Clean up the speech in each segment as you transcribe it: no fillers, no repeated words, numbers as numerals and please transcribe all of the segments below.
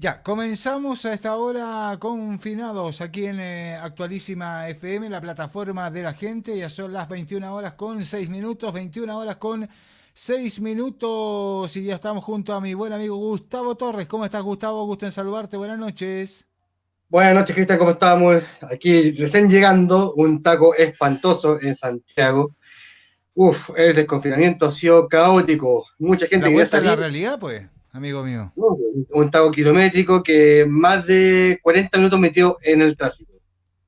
Ya, comenzamos a esta hora confinados aquí en Actualísima FM, la plataforma de la gente. Ya son las 21 horas con 6 minutos, 21 horas con 6 minutos y ya estamos junto a mi buen amigo Gustavo Torres. ¿Cómo estás, Gustavo? Gusto en saludarte. Buenas noches. Buenas noches, Cristian, ¿cómo estamos? Aquí recién llegando, un taco espantoso en Santiago. El desconfinamiento ha sido caótico. Mucha La gente quería vuelta a la salir, realidad, pues, amigo mío. ¿no? Un taco kilométrico que más de 40 minutos metió en el tráfico.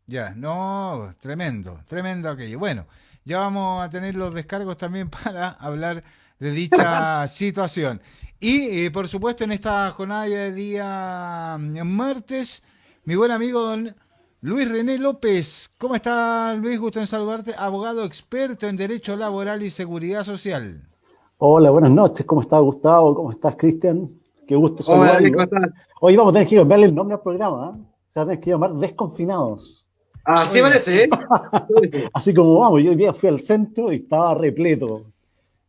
Ya, no, tremendo, tremendo aquello. Bueno, ya vamos a tener los descargos también para hablar de dicha situación. Y por supuesto en esta jornada ya de día martes, mi buen amigo don Luis René López. ¿Cómo está Luis? Gusto en saludarte. Abogado experto en Derecho Laboral y Seguridad Social. Hola, buenas noches. ¿Cómo estás, Gustavo? ¿Cómo estás, Cristian? Qué gusto Hola, David, ¿cómo saludarlo. estás? Hoy vamos a tener que cambiarle el nombre al programa, ¿eh? Se va a tener que llamar Desconfinados. Así Oiga, parece, sí. ¿eh? Así parece. Así como vamos, yo hoy día fui al centro y estaba repleto.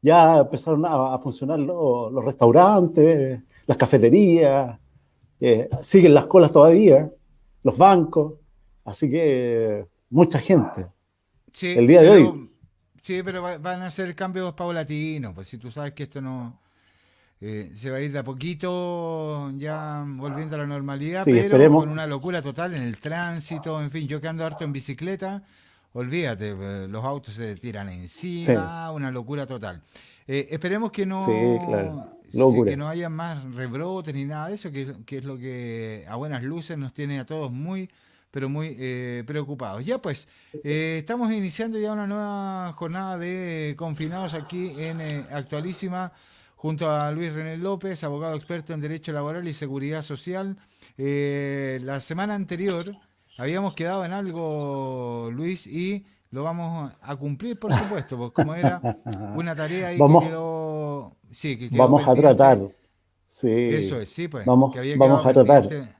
Ya empezaron a funcionar los restaurantes, las cafeterías, siguen las colas todavía, los bancos. Así que mucha gente. Sí, El día de hoy, pero van a ser cambios paulatinos, pues si tú sabes que esto no, se va a ir de a poquito ya volviendo a la normalidad, sí, pero con esperemos. una locura total en el tránsito, en fin, yo que ando harto en bicicleta, olvídate, los autos se te tiran Sí, encima, una locura total. Esperemos sí, claro. sí, que Locura. no haya más rebrotes ni nada de eso, que es lo que a buenas luces nos tiene a todos muy, pero muy preocupados. Ya pues, estamos iniciando ya una nueva jornada de confinados aquí en Actualísima junto a Luis René López, abogado experto en Derecho Laboral y Seguridad Social. La semana anterior habíamos quedado en algo, Luis, y lo vamos a cumplir, por supuesto, pues como era una tarea ahí que Vamos, quedó, sí, que quedó vamos a tratar. pendiente. Eso Sí, es, sí, pues, que vamos, había quedado vamos a tratar. pendiente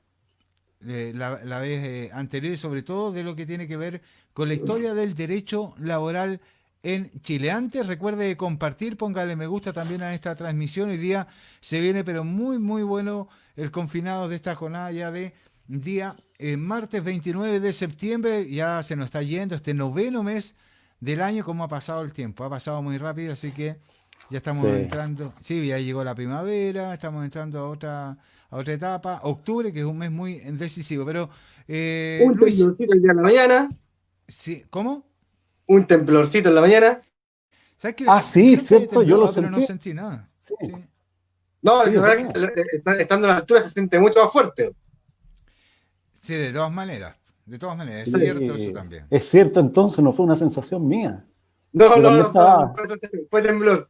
la vez anterior y sobre todo de lo que tiene que ver con la historia del derecho laboral en Chile. Antes, recuerde compartir, póngale me gusta también a esta transmisión. Hoy día se viene, pero muy, muy bueno el confinado de esta jornada ya de día martes 29 de septiembre. Ya se nos está yendo este noveno mes del año, como ha pasado el tiempo. Ha pasado muy rápido, así que ya estamos Sí. entrando. Sí, ya llegó la primavera, estamos entrando a otra etapa. Octubre, que es un mes muy decisivo. Pero, Un Luis, temblorcito el día de la mañana, sí, ¿cómo? un temblorcito en la mañana. ¿Sabes que Ah, sí, dijeron que había cierto, yo lo temblado, pero no sentí. sentí nada? Sí, Sí, No, la sí, es verdad verdad. que estando a la altura se siente mucho más fuerte. sí, de todas maneras. De todas maneras, es cierto eso Sí, también. es cierto, entonces no fue una sensación mía. No, Yo no, también no, no, no estaba, fue sensación, fue temblor.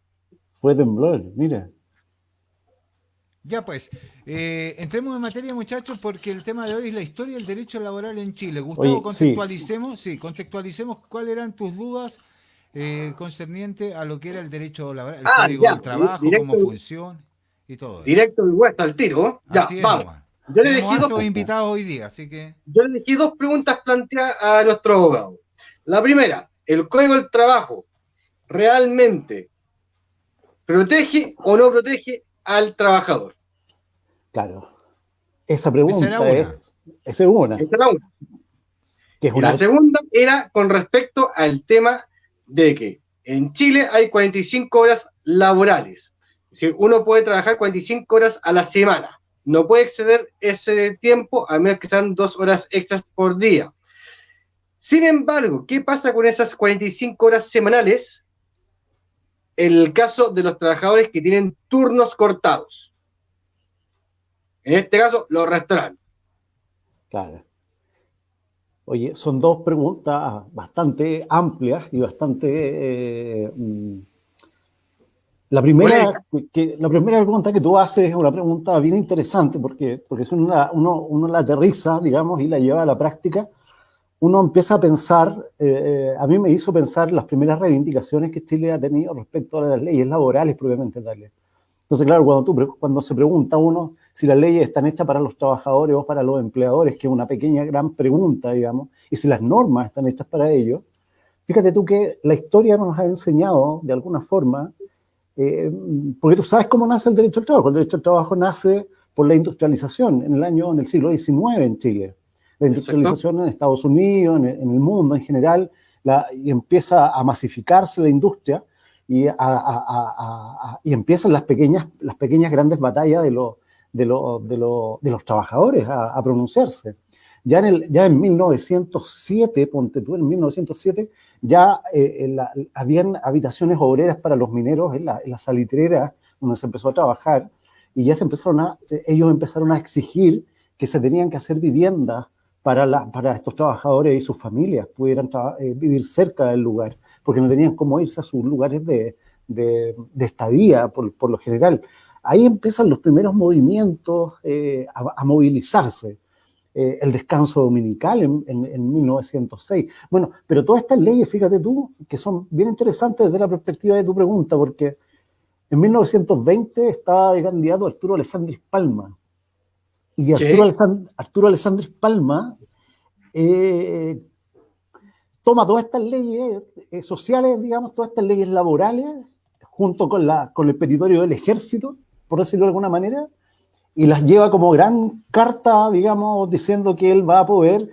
fue temblor, mira. Ya pues, entremos en materia muchachos porque el tema de hoy es la historia del derecho laboral en Chile. Gustavo, Oye, sí, contextualicemos, sí, contextualicemos cuáles eran tus dudas concerniente a lo que era el derecho laboral, el Ah, código ya, del trabajo, cómo directo, funciona y todo eso. directo y hueso al tiro. Ya, Así es vamos. nomás. Yo le Tenemos elegí dos, hartos invitados hoy día, así que yo le elegí dos preguntas planteadas a nuestro abogado. La primera, ¿el código del trabajo realmente protege o no protege al trabajador? claro. Esa esa era pregunta una. esa es una, Esa es la una. que es Y la una, segunda era con respecto al tema de que en Chile hay 45 horas laborales. Es decir, uno puede trabajar 45 horas a la semana. No puede exceder ese tiempo a menos que sean 2 horas extras por día. Sin embargo, ¿qué pasa con esas 45 horas semanales en el caso de los trabajadores que tienen turnos cortados? En este caso, los restaurantes. claro. Oye, son dos preguntas bastante amplias y bastante Polémica. la primera pregunta que tú haces es una pregunta bien interesante porque si uno la aterriza, digamos, y la lleva a la práctica, uno empieza a pensar, a mí me hizo pensar las primeras reivindicaciones que Chile ha tenido respecto a las leyes laborales propiamente tales. Entonces, claro, cuando se pregunta uno si las leyes están hechas para los trabajadores o para los empleadores, que es una pequeña, gran pregunta, digamos, y si las normas están hechas para ello, fíjate tú que la historia nos ha enseñado, de alguna forma, eh, porque tú sabes cómo nace el derecho al trabajo. El derecho al trabajo nace por la industrialización en el siglo XIX en Chile. La industrialización en Estados Unidos, en el mundo en general, y empieza a masificarse la industria y empiezan las pequeñas grandes batallas de los trabajadores a pronunciarse. Ya en 1907, ponte tú, en 1907, ya habían habitaciones obreras para los mineros en la salitrera, donde se empezó a trabajar, y ya ellos empezaron a exigir que se tenían que hacer viviendas para estos trabajadores y sus familias pudieran vivir cerca del lugar, porque no tenían cómo irse a sus lugares de estadía, por lo general. Ahí empiezan los primeros movimientos a movilizarse. El descanso dominical en 1906. Bueno, pero todas estas leyes, fíjate tú, que son bien interesantes desde la perspectiva de tu pregunta, porque en 1920 estaba de candidato Arturo Alessandri Palma. Y Arturo Alessandri Palma toma todas estas leyes sociales, digamos, todas estas leyes laborales, junto con el petitorio del ejército, por decirlo de alguna manera, y las lleva como gran carta, digamos, diciendo que él va a poder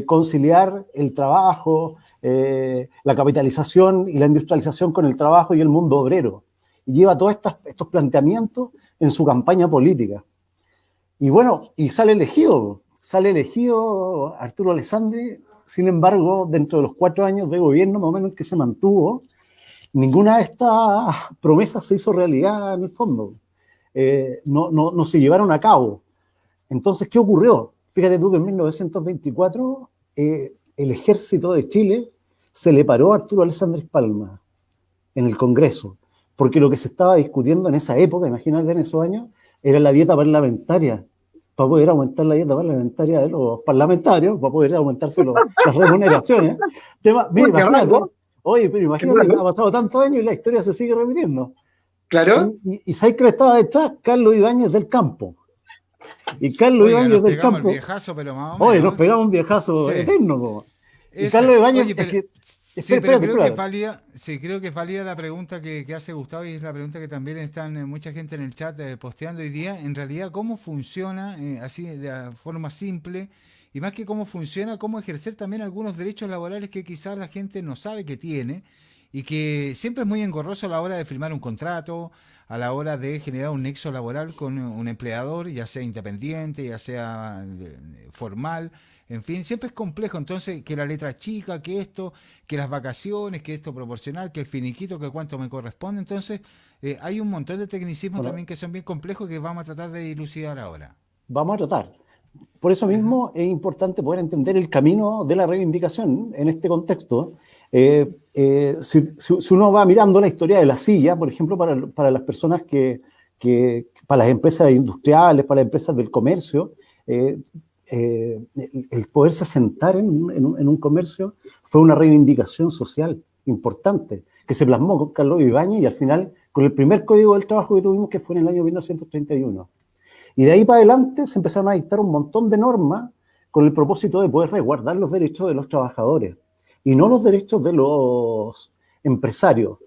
conciliar el trabajo, la capitalización y la industrialización con el trabajo y el mundo obrero. Y lleva todos estos planteamientos en su campaña política. Y bueno, y sale elegido Arturo Alessandri. Sin embargo, dentro de los 4 años de gobierno, más o menos, que se mantuvo, ninguna de estas promesas se hizo realidad en el fondo. No se llevaron a cabo. Entonces, ¿qué ocurrió? Fíjate tú que en 1924 el ejército de Chile se le paró a Arturo Alessandri Palma en el Congreso, porque lo que se estaba discutiendo en esa época, imagínate en esos años, era la dieta parlamentaria, para poder aumentar la dieta parlamentaria de los parlamentarios, para poder aumentarse las remuneraciones. Mira, imagínate, oye, pero imagínate que ha pasado tantos años y la historia se sigue repitiendo. Claro. Y ¿sabes que le estaba detrás? Carlos Ibáñez del Campo. Y Carlos Ibáñez del Campo. Viejazo, pero más o menos, oye, nos pegamos un viejazo eterno, po. Y Carlos Ibáñez es que. Creo que es válida la pregunta que hace Gustavo, y es la pregunta que también están mucha gente en el chat posteando hoy día. En realidad, ¿cómo funciona, así de forma simple, y más que cómo funciona, cómo ejercer también algunos derechos laborales que quizás la gente no sabe que tiene, y que siempre es muy engorroso a la hora de firmar un contrato, a la hora de generar un nexo laboral con un empleador, ya sea independiente, ya sea formal, en fin, siempre es complejo. Entonces, que la letra chica, que esto, que las vacaciones, que esto proporcional, que el finiquito, que cuánto me corresponde. Entonces, hay un montón de tecnicismos también que son bien complejos, que vamos a tratar de dilucidar ahora. Vamos a tratar. Por eso mismo es importante poder entender el camino de la reivindicación en este contexto. Si uno va mirando la historia de la silla, por ejemplo, para las personas para las empresas industriales, para las empresas del comercio, el poderse sentar en un comercio fue una reivindicación social importante, que se plasmó con Carlos Ibáñez y al final con el primer código del trabajo que tuvimos, que fue en el año 1931. Y de ahí para adelante se empezaron a dictar un montón de normas con el propósito de poder resguardar los derechos de los trabajadores y no los derechos de los empresarios.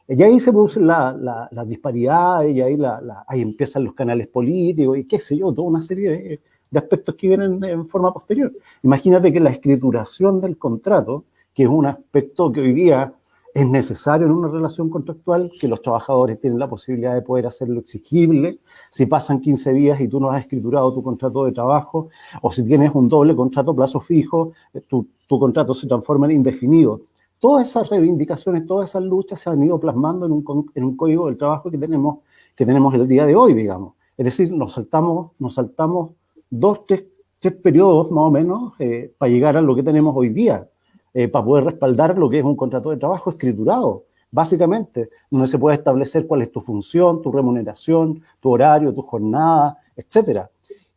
Y ahí se producen las disparidades, y ahí empiezan los canales políticos y qué sé yo, toda una serie de aspectos que vienen en forma posterior. Imagínate que la escrituración del contrato, que es un aspecto que hoy día es necesario en una relación contractual, que los trabajadores tienen la posibilidad de poder hacerlo exigible. Si pasan 15 días y tú no has escriturado tu contrato de trabajo, o si tienes un doble contrato a plazo fijo, tu contrato se transforma en indefinido. Todas esas reivindicaciones, todas esas luchas se han ido plasmando en un código del trabajo que tenemos el día de hoy, digamos. Es decir, nos saltamos 3 periodos más o menos para llegar a lo que tenemos hoy día. Para poder respaldar lo que es un contrato de trabajo escriturado, básicamente, donde se puede establecer cuál es tu función, tu remuneración, tu horario, tu jornada, etc.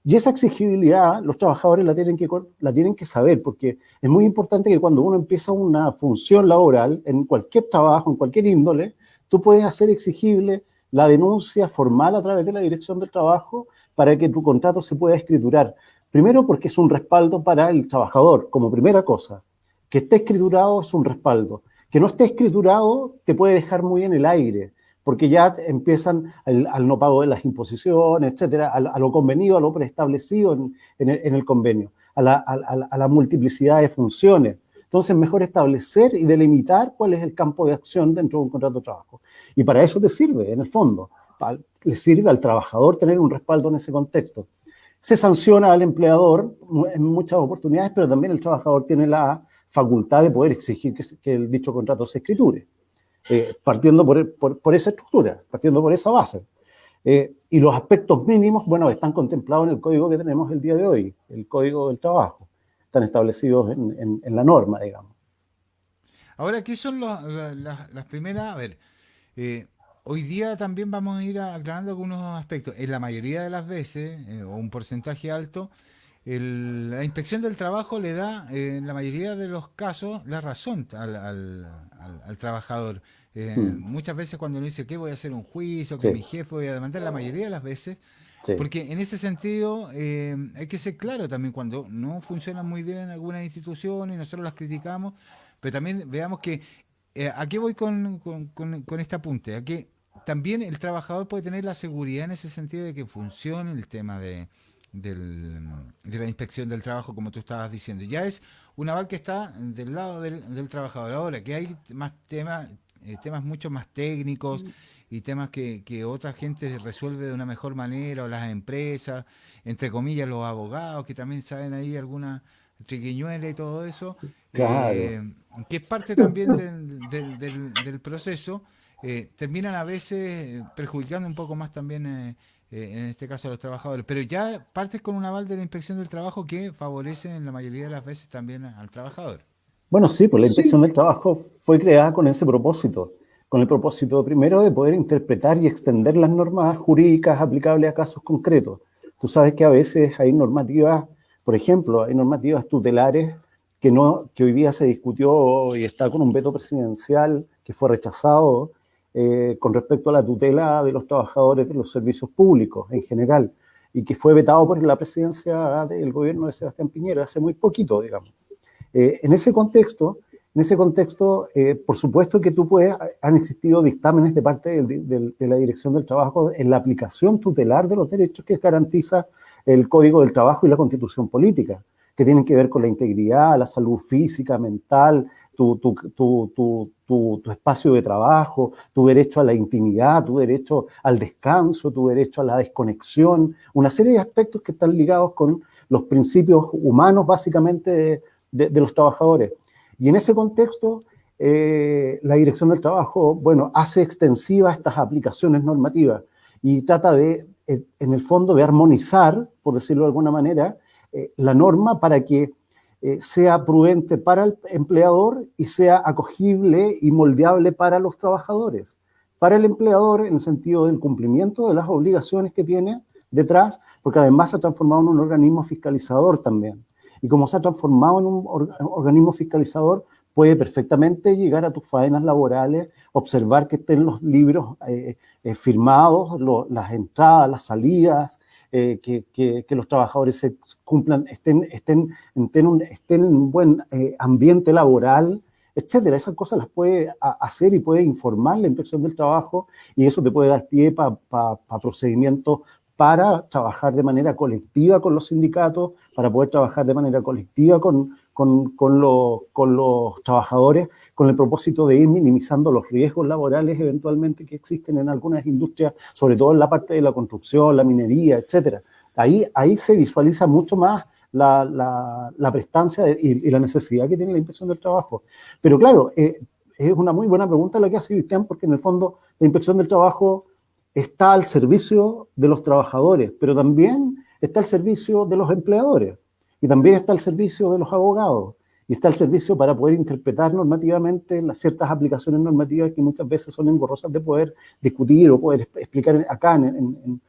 Y esa exigibilidad los trabajadores la tienen que saber, porque es muy importante que cuando uno empieza una función laboral, en cualquier trabajo, en cualquier índole, tú puedes hacer exigible la denuncia formal a través de la Dirección del Trabajo para que tu contrato se pueda escriturar. Primero, porque es un respaldo para el trabajador, como primera cosa. Que esté escriturado es un respaldo. Que no esté escriturado te puede dejar muy en el aire, porque ya empiezan al no pago de las imposiciones, etcétera, a lo convenido, a lo preestablecido en el convenio, a la multiplicidad de funciones. Entonces, mejor establecer y delimitar cuál es el campo de acción dentro de un contrato de trabajo. Y para eso te sirve, en el fondo. Le sirve al trabajador tener un respaldo en ese contexto. Se sanciona al empleador en muchas oportunidades, pero también el trabajador tiene la facultad de poder exigir que el dicho contrato se escriture, partiendo por esa estructura, partiendo por esa base. Y los aspectos mínimos, bueno, están contemplados en el código que tenemos el día de hoy, el Código del Trabajo. Están establecidos en la norma, digamos. Ahora, ¿qué son las primeras? A ver, hoy día también vamos a ir aclarando algunos aspectos. En la mayoría de las veces, o un porcentaje alto, la inspección del trabajo le da, en la mayoría de los casos, la razón al trabajador. Muchas veces cuando uno dice que voy a hacer un juicio, que Sí, mi jefe voy a demandar, la mayoría de las veces, sí. porque en ese sentido hay que ser claro también cuando no funcionan muy bien en algunas instituciones y nosotros las criticamos, pero también veamos que, ¿a qué voy con este apunte? A que también el trabajador puede tener la seguridad en ese sentido de que funcione el tema de la inspección del trabajo, como tú estabas diciendo. Ya es un aval que está del lado del trabajador. Ahora, que hay más temas mucho más técnicos y temas que otra gente resuelve de una mejor manera, o las empresas, entre comillas los abogados, que también saben ahí alguna triquiñuela y todo eso, Claro. que es parte también del proceso, terminan a veces perjudicando un poco más también, en este caso a los trabajadores. Pero ya partes con un aval de la inspección del trabajo que favorece en la mayoría de las veces también al trabajador. Bueno, sí, pues la Sí, inspección del trabajo fue creada con ese propósito, con el propósito primero de poder interpretar y extender las normas jurídicas aplicables a casos concretos. Tú sabes que a veces hay normativas, por ejemplo, hay normativas tutelares que hoy día se discutió y está con un veto presidencial que fue rechazado con respecto a la tutela de los trabajadores de los servicios públicos en general y que fue vetado por la presidencia del gobierno de Sebastián Piñera hace muy poquito, digamos. En ese contexto, por supuesto que han existido dictámenes de parte de la Dirección del Trabajo en la aplicación tutelar de los derechos que garantiza el Código del Trabajo y la Constitución Política, que tienen que ver con la integridad, la salud física, mental, tu espacio de trabajo, tu derecho a la intimidad, tu derecho al descanso, tu derecho a la desconexión, una serie de aspectos que están ligados con los principios humanos, básicamente, de los trabajadores. Y en ese contexto, la Dirección del Trabajo, bueno, hace extensivas estas aplicaciones normativas y trata en el fondo, de armonizar, por decirlo de alguna manera, la norma para que sea prudente para el empleador y sea acogible y moldeable para los trabajadores. Para el empleador, en el sentido del cumplimiento de las obligaciones que tiene detrás, porque además se ha transformado en un organismo fiscalizador también. Y como se ha transformado en un organismo fiscalizador, puede perfectamente llegar a tus faenas laborales, observar que estén los libros firmados, las entradas, las salidas, que los trabajadores se cumplan, estén en un buen ambiente laboral, etcétera. Esas cosas las puede hacer y puede informar la Inspección del Trabajo, y eso te puede dar pie para procedimientos para trabajar de manera colectiva con los sindicatos, para poder trabajar de manera colectiva con los trabajadores, con el propósito de ir minimizando los riesgos laborales eventualmente que existen en algunas industrias, sobre todo en la parte de la construcción, la minería, etcétera. Ahí se visualiza mucho más la prestancia y la necesidad que tiene la Inspección del Trabajo. Pero claro, es una muy buena pregunta la que hace Cristian, porque en el fondo la Inspección del Trabajo está al servicio de los trabajadores, pero también está al servicio de los empleadores, y también está al servicio de los abogados, y está al servicio para poder interpretar normativamente las ciertas aplicaciones normativas que muchas veces son engorrosas de poder discutir o poder explicar acá en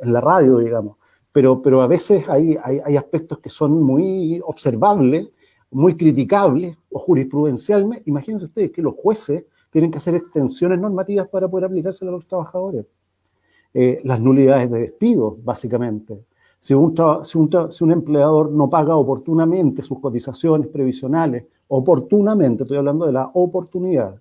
la radio, digamos. Pero a veces hay aspectos que son muy observables, muy criticables, o jurisprudencialmente. Imagínense ustedes que los jueces tienen que hacer extensiones normativas para poder aplicárselas a los trabajadores. Las nulidades de despido, básicamente. Si un empleador no paga oportunamente sus cotizaciones previsionales, oportunamente, estoy hablando de la oportunidad,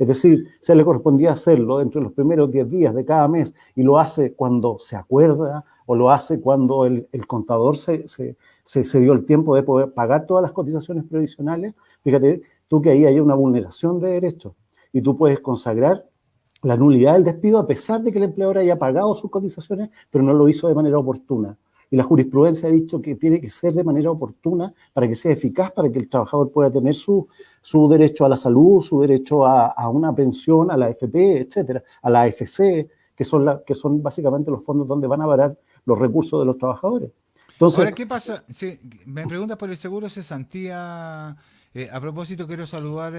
Es decir, se le correspondía hacerlo dentro de los primeros 10 días de cada mes y lo hace cuando se acuerda o lo hace cuando el contador se dio el tiempo de poder pagar todas las cotizaciones previsionales, fíjate tú que ahí hay una vulneración de derechos y tú puedes consagrar la nulidad del despido a pesar de que el empleador haya pagado sus cotizaciones, pero no lo hizo de manera oportuna. Y la jurisprudencia ha dicho que tiene que ser de manera oportuna para que sea eficaz, para que el trabajador pueda tener su derecho a la salud, su derecho a una pensión, a la AFP, etcétera, a la AFC, que son básicamente los fondos donde van a parar los recursos de los trabajadores. Entonces, ahora, ¿qué pasa? Sí, me preguntas por el seguro cesantía. A propósito, quiero saludar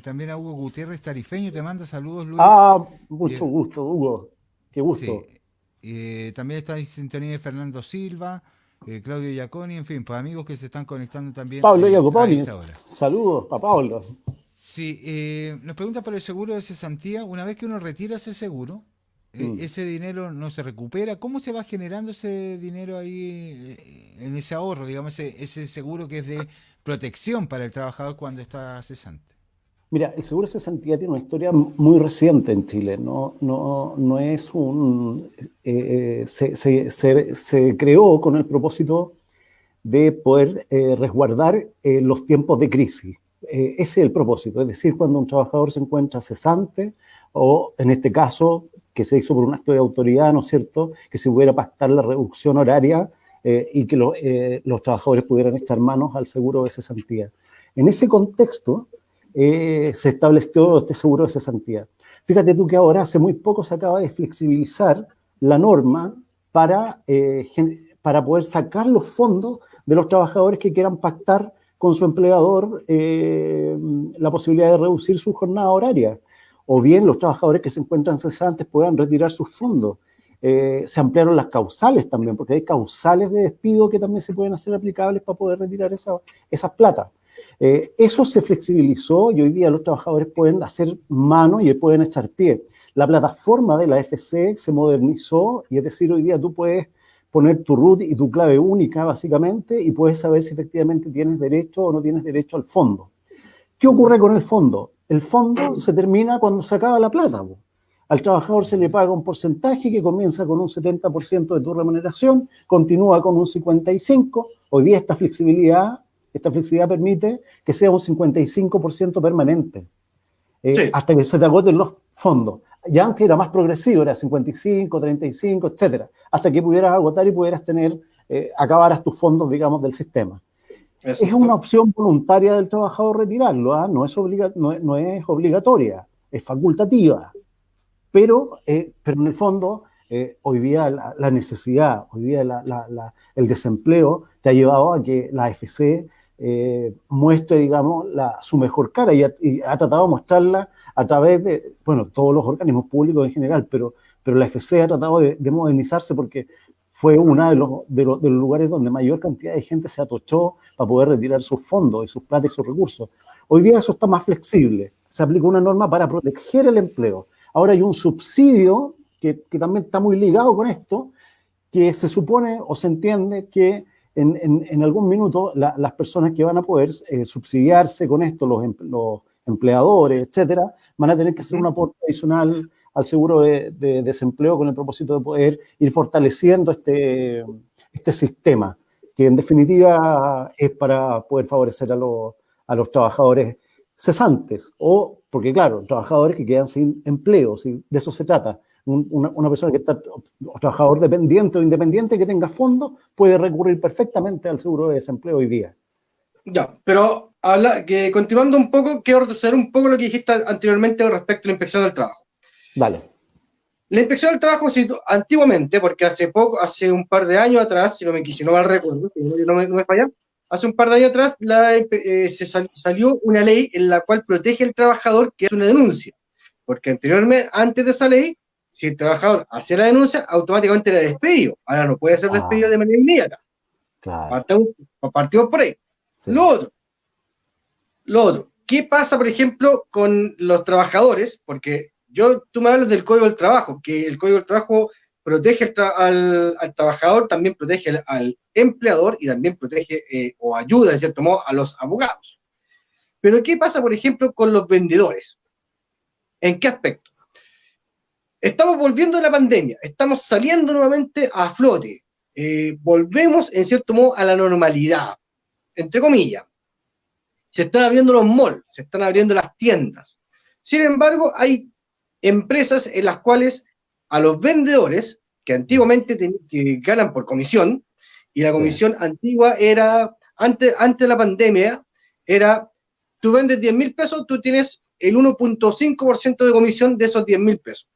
también a Hugo Gutiérrez Tarifeño. Te manda saludos, Luis. Mucho Eh, gusto, Hugo. Qué gusto. sí. También está en sintonía de Fernando Silva, Claudio Giaconi, en fin, pues amigos que se están conectando también Pablo a Jacoponi, esta hora. saludos para Pablo. Sí, nos pregunta por el seguro de cesantía. Una vez que uno retira ese seguro, ese dinero no se recupera. ¿Cómo se va generando ese dinero ahí en ese ahorro, digamos, ese seguro que es de protección para el trabajador cuando está cesante? Mira, el seguro de cesantía tiene una historia muy reciente en Chile. No es un... se creó con el propósito de poder resguardar los tiempos de crisis. Ese es el propósito, es decir, cuando un trabajador se encuentra cesante o, en este caso, que se hizo por un acto de autoridad, ¿no es cierto?, que se pudiera pactar la reducción horaria y que los trabajadores pudieran echar manos al seguro de cesantía. En ese contexto se estableció este seguro de cesantía. Fíjate tú que ahora, hace muy poco, se acaba de flexibilizar la norma para poder sacar los fondos de los trabajadores que quieran pactar con su empleador la posibilidad de reducir su jornada horaria, o bien los trabajadores que se encuentran cesantes puedan retirar sus fondos. Se ampliaron las causales también, porque hay causales de despido que también se pueden hacer aplicables para poder retirar esas platas. Eso se flexibilizó y hoy día los trabajadores pueden hacer mano y pueden echar pie. La plataforma de la FC se modernizó y es decir, hoy día tú puedes poner tu root y tu clave única, básicamente, y puedes saber si efectivamente tienes derecho o no tienes derecho al fondo. ¿Qué ocurre con el fondo? El fondo se termina cuando se acaba la plata. Al trabajador se le paga un porcentaje que comienza con un 70% de tu remuneración, continúa con un 55%. Hoy día esta flexibilidad permite que sea un 55% permanente, hasta que se te agoten los fondos. Ya antes era más progresivo, era 55, 35, etcétera, hasta que pudieras agotar y pudieras acabaras tus fondos, digamos, del sistema. Eso. Es una opción voluntaria del trabajador retirarlo, ¿eh? No es obligatoria, es facultativa, pero en el fondo, hoy día la necesidad, hoy día el desempleo te ha llevado a que la AFC muestre, digamos, su mejor cara y ha tratado de mostrarla a través de, bueno, todos los organismos públicos en general, pero la AFC ha tratado de modernizarse porque fue uno de los lugares donde mayor cantidad de gente se atochó para poder retirar sus fondos y sus plata y sus recursos. Hoy día eso está más flexible, se aplica una norma para proteger el empleo. Ahora hay un subsidio que también está muy ligado con esto, que se supone o se entiende que en algún minuto las personas que van a poder subsidiarse con esto, los empleadores, etcétera, van a tener que hacer un aporte adicional al seguro de desempleo con el propósito de poder ir fortaleciendo este sistema, que en definitiva es para poder favorecer a los trabajadores cesantes, o porque claro, trabajadores que quedan sin empleo, de eso se trata. Una persona que está, trabajador dependiente o independiente que tenga fondos, puede recurrir perfectamente al seguro de desempleo hoy día. Ya, pero continuando un poco, quiero retroceder un poco lo que dijiste anteriormente respecto a la inspección del trabajo. Dale. La inspección del trabajo, antiguamente, porque hace un par de años atrás, si no mal recuerdo, si no me falla, hace un par de años atrás salió una ley en la cual protege al trabajador que hace una denuncia. Porque anteriormente, antes de esa ley, si el trabajador hacía la denuncia, automáticamente era despedido. Ahora no puede ser despedido de manera inmediata. Claro. Partimos por ahí. Sí. Lo otro, ¿qué pasa, por ejemplo, con los trabajadores? Porque tú me hablas del Código del Trabajo, que el Código del Trabajo protege al trabajador, también protege al empleador y también protege o ayuda, de cierto modo, a los abogados. Pero ¿qué pasa, por ejemplo, con los vendedores? ¿En qué aspecto? Estamos volviendo de la pandemia, estamos saliendo nuevamente a flote, volvemos en cierto modo a la normalidad, entre comillas. Se están abriendo los malls, se están abriendo las tiendas. Sin embargo, hay empresas en las cuales a los vendedores, que antiguamente que ganan por comisión, y la comisión antigua era, antes de la pandemia, era, tú vendes 10.000 pesos, tú tienes el 1.5% de comisión de esos 10.000 pesos.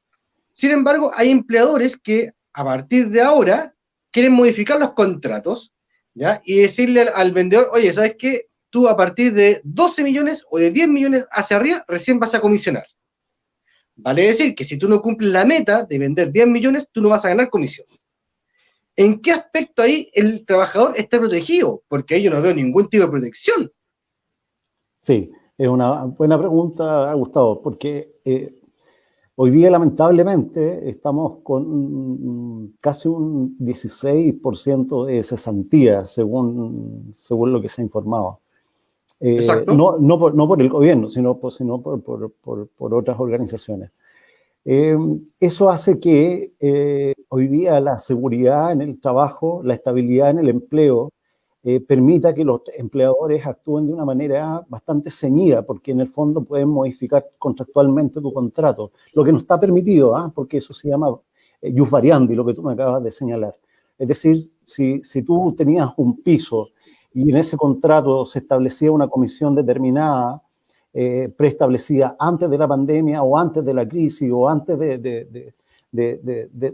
Sin embargo, hay empleadores que a partir de ahora quieren modificar los contratos, ¿ya? Y decirle al vendedor, oye, ¿sabes qué? Tú a partir de 12 millones o de 10 millones hacia arriba recién vas a comisionar. Vale decir que si tú no cumples la meta de vender 10 millones, tú no vas a ganar comisión. ¿En qué aspecto ahí el trabajador está protegido? Porque ahí yo no veo ningún tipo de protección. Sí, es una buena pregunta, Gustavo, porque hoy día, lamentablemente, estamos con casi un 16% de cesantía, según lo que se ha informado. Exacto. No por el gobierno, sino por otras organizaciones. Eso hace que hoy día la seguridad en el trabajo, la estabilidad en el empleo, permita que los empleadores actúen de una manera bastante ceñida, porque en el fondo pueden modificar contractualmente tu contrato, lo que no está permitido, porque eso se llama jus variandi, lo que tú me acabas de señalar. Es decir, si tú tenías un piso y en ese contrato se establecía una comisión determinada, preestablecida antes de la pandemia o antes de la crisis o antes de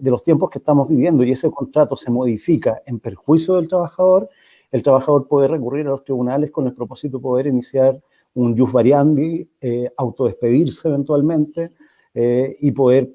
los tiempos que estamos viviendo, y ese contrato se modifica en perjuicio del trabajador, el trabajador puede recurrir a los tribunales con el propósito de poder iniciar un jus variandi, autodespedirse eventualmente y poder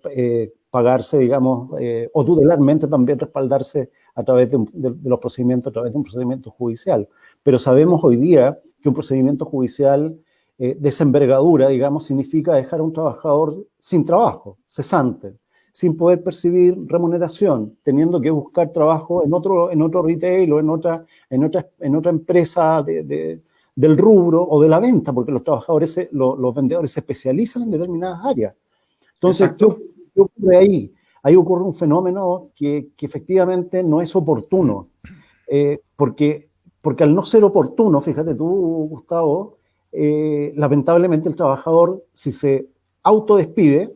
pagarse, digamos, o tutelarmente también respaldarse a través de los procedimientos, a través de un procedimiento judicial. Pero sabemos hoy día que un procedimiento judicial de esa envergadura, digamos, significa dejar a un trabajador sin trabajo, cesante, sin poder percibir remuneración, teniendo que buscar trabajo en otro retail o en otra empresa del rubro o de la venta, porque los trabajadores, los vendedores se especializan en determinadas áreas. Entonces, ¿qué ocurre ahí? Ahí ocurre un fenómeno que efectivamente no es oportuno, porque al no ser oportuno, fíjate tú, Gustavo, lamentablemente el trabajador, si se autodespide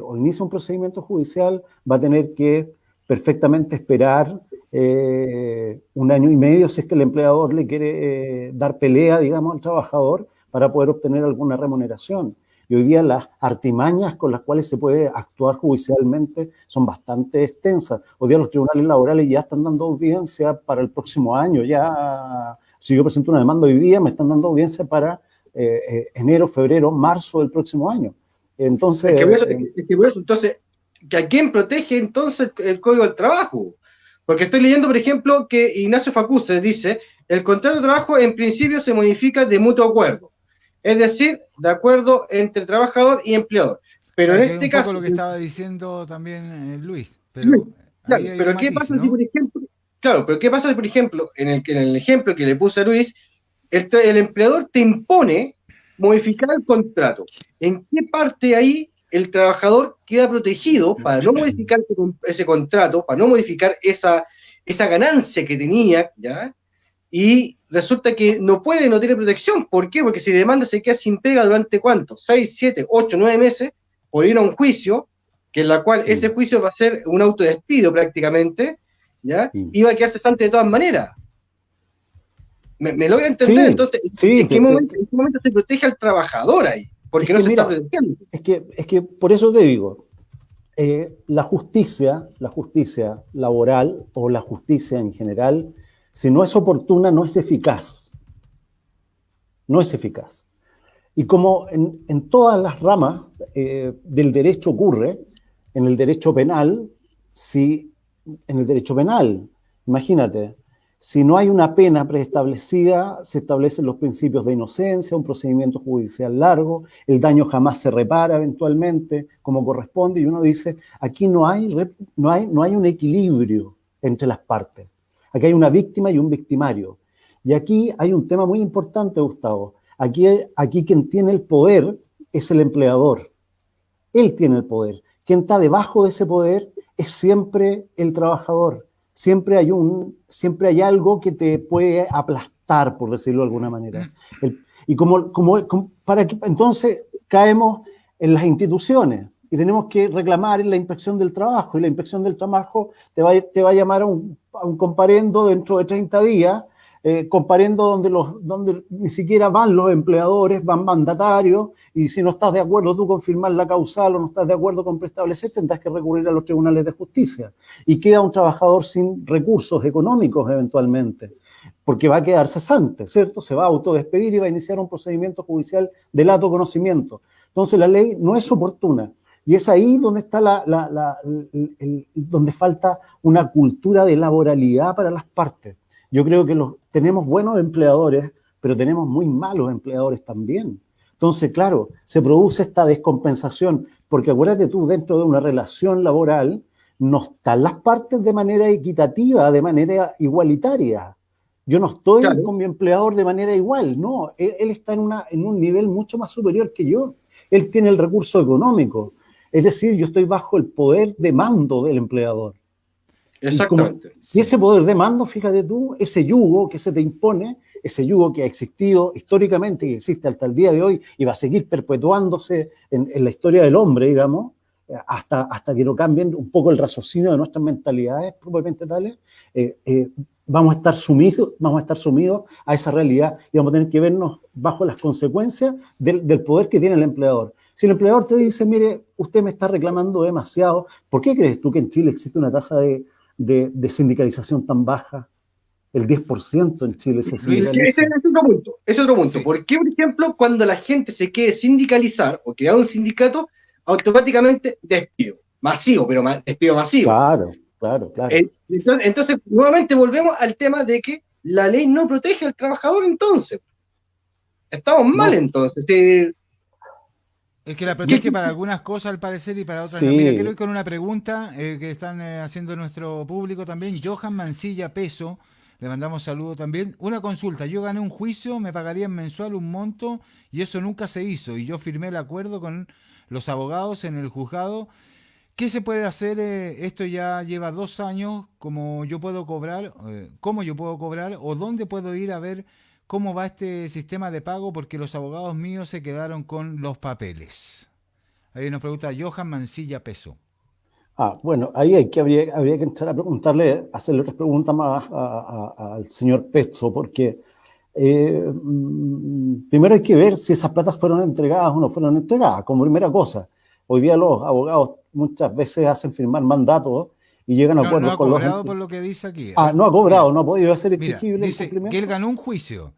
o inicia un procedimiento judicial, va a tener que perfectamente esperar 1 año y medio si es que el empleador le quiere dar pelea, digamos, al trabajador para poder obtener alguna remuneración. Y hoy día las artimañas con las cuales se puede actuar judicialmente son bastante extensas. Hoy día los tribunales laborales ya están dando audiencia para el próximo año. Ya, si yo presento una demanda hoy día, me están dando audiencia para enero, febrero, marzo del próximo año. Entonces, entonces, ¿a quién protege entonces el Código del Trabajo? Porque estoy leyendo, por ejemplo, que Ignacio Facuse dice, el contrato de trabajo en principio se modifica de mutuo acuerdo, es decir, de acuerdo entre trabajador y empleador. Pero en este caso... un poco lo que estaba diciendo también Luis, pero claro, ahí hay pero un ¿qué matiz, pasa ¿no? si, por ejemplo, claro, pero ¿qué pasa si, por ejemplo, en el ejemplo que le puse a Luis, el empleador te impone modificar el contrato? ¿En qué parte ahí el trabajador queda protegido para no modificar ese contrato, para no modificar esa ganancia que tenía, ¿ya? Y resulta que no tiene protección. ¿Por qué? Porque si demanda se queda sin pega durante ¿cuánto? 6, 7, 8, 9 meses, por ir a un juicio, que en la cual ese juicio va a ser un autodespido prácticamente, ¿ya? Y va a quedar cesante de todas maneras. ¿Me logra entender? sí, Entonces, sí, ¿en qué momento se protege al trabajador ahí? Porque no se está protegiendo. Es que por eso te digo, la justicia laboral o la justicia en general, si no es oportuna, no es eficaz. No es eficaz. Y como en todas las ramas del derecho ocurre, en el derecho penal, imagínate, si no hay una pena preestablecida, se establecen los principios de inocencia, un procedimiento judicial largo, el daño jamás se repara eventualmente, como corresponde, y uno dice, aquí no hay un equilibrio entre las partes. Aquí hay una víctima y un victimario. Y aquí hay un tema muy importante, Gustavo. Aquí quien tiene el poder es el empleador. Él tiene el poder. Quien está debajo de ese poder es siempre el trabajador. Siempre hay algo que te puede aplastar, por decirlo de alguna manera. Entonces caemos en las instituciones y tenemos que reclamar en la inspección del trabajo, y la inspección del trabajo te va a llamar a un comparendo dentro de 30 días, comparendo donde ni siquiera van los empleadores, van mandatarios, y si no estás de acuerdo tú con firmar la causal o no estás de acuerdo con preestablecer, tendrás que recurrir a los tribunales de justicia. Y queda un trabajador sin recursos económicos eventualmente, porque va a quedar cesante, ¿cierto? Se va a autodespedir y va a iniciar un procedimiento judicial de lato conocimiento. Entonces la ley no es oportuna. Y es ahí donde está donde falta una cultura de laboralidad para las partes. Yo creo que tenemos buenos empleadores, pero tenemos muy malos empleadores también. Entonces, claro, se produce esta descompensación, porque acuérdate tú, dentro de una relación laboral, no están las partes de manera equitativa, de manera igualitaria. Yo no estoy con mi empleador de manera igual, no, él está en un nivel mucho más superior que yo. Él tiene el recurso económico. Es decir, yo estoy bajo el poder de mando del empleador. Exactamente. Y ese poder de mando, fíjate tú, ese yugo que se te impone, ese yugo que ha existido históricamente, que existe hasta el día de hoy y va a seguir perpetuándose en la historia del hombre, digamos, hasta que no cambien un poco el raciocinio de nuestras mentalidades propiamente tales, vamos a estar sumidos a esa realidad y vamos a tener que vernos bajo las consecuencias del poder que tiene el empleador. Si el empleador te dice, mire, usted me está reclamando demasiado, ¿por qué crees tú que en Chile existe una tasa de sindicalización tan baja? El 10% en Chile se sindicaliza. Ese es otro punto. Ese es otro punto. Sí. ¿Por qué, por ejemplo, cuando la gente se quiere sindicalizar o crear un sindicato, automáticamente despido? Masivo, pero despido masivo. Claro. Entonces, nuevamente volvemos al tema de que la ley no protege al trabajador, entonces. Estamos mal, entonces. Es que la protege para algunas cosas al parecer y para otras no. Mira, quiero ir con una pregunta que están haciendo nuestro público también. Johan Mancilla Peso, le mandamos saludos también. Una consulta, yo gané un juicio, me pagarían mensual un monto y eso nunca se hizo. Y yo firmé el acuerdo con los abogados en el juzgado. ¿Qué se puede hacer? Esto ya lleva 2 años. ¿Cómo yo puedo cobrar? ¿O dónde puedo ir a ver cómo va este sistema de pago? Porque los abogados míos se quedaron con los papeles. Ahí nos pregunta Johan Mancilla Peso. Bueno, ahí habría que entrar a preguntarle, hacerle otras preguntas más al señor Peso, porque primero hay que ver si esas platas fueron entregadas o no fueron entregadas, como primera cosa. Hoy día los abogados muchas veces hacen firmar mandatos y llegan a acuerdos con los... No ha cobrado por lo que dice aquí. No ha cobrado, no ha podido hacer exigible dice el cumplimiento. que él ganó un juicio,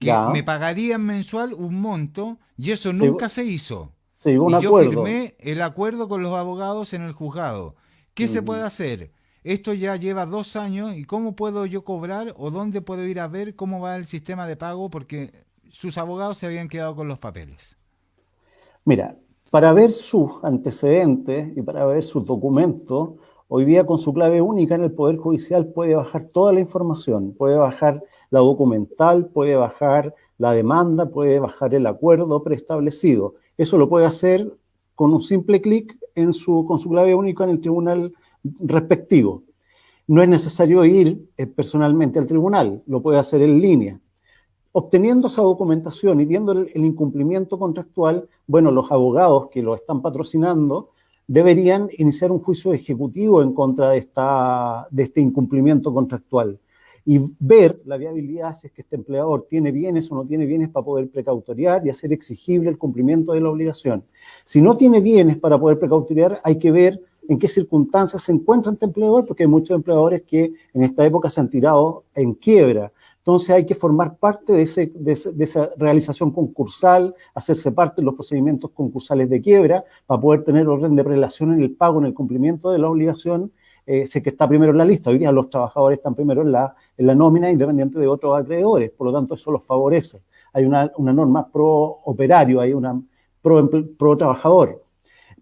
que me pagarían mensual un monto y eso nunca se hizo. Se llegó a un acuerdo. Yo firmé el acuerdo con los abogados en el juzgado. ¿Qué se puede hacer? Esto ya lleva 2 años y ¿cómo puedo yo cobrar o dónde puedo ir a ver cómo va el sistema de pago? Porque sus abogados se habían quedado con los papeles. Mira, para ver sus antecedentes y para ver sus documentos, hoy día con su clave única en el Poder Judicial puede bajar toda la información, puede bajar la documental, puede bajar la demanda, puede bajar el acuerdo preestablecido. Eso lo puede hacer con un simple clic con su clave única en el tribunal respectivo. No es necesario ir personalmente al tribunal, lo puede hacer en línea. Obteniendo esa documentación y viendo el incumplimiento contractual, bueno, los abogados que lo están patrocinando deberían iniciar un juicio ejecutivo en contra de este incumplimiento contractual y ver la viabilidad si es que este empleador tiene bienes o no tiene bienes para poder precautoriar y hacer exigible el cumplimiento de la obligación. Si no tiene bienes para poder precautoriar, hay que ver en qué circunstancias se encuentra este empleador, porque hay muchos empleadores que en esta época se han tirado en quiebra. Entonces hay que formar parte de esa realización concursal, hacerse parte de los procedimientos concursales de quiebra para poder tener orden de prelación en el pago, en el cumplimiento de la obligación, si es que está primero en la lista. Hoy día los trabajadores están primero en la nómina independiente de otros acreedores, por lo tanto eso los favorece. Hay una norma pro operario, hay una pro trabajador.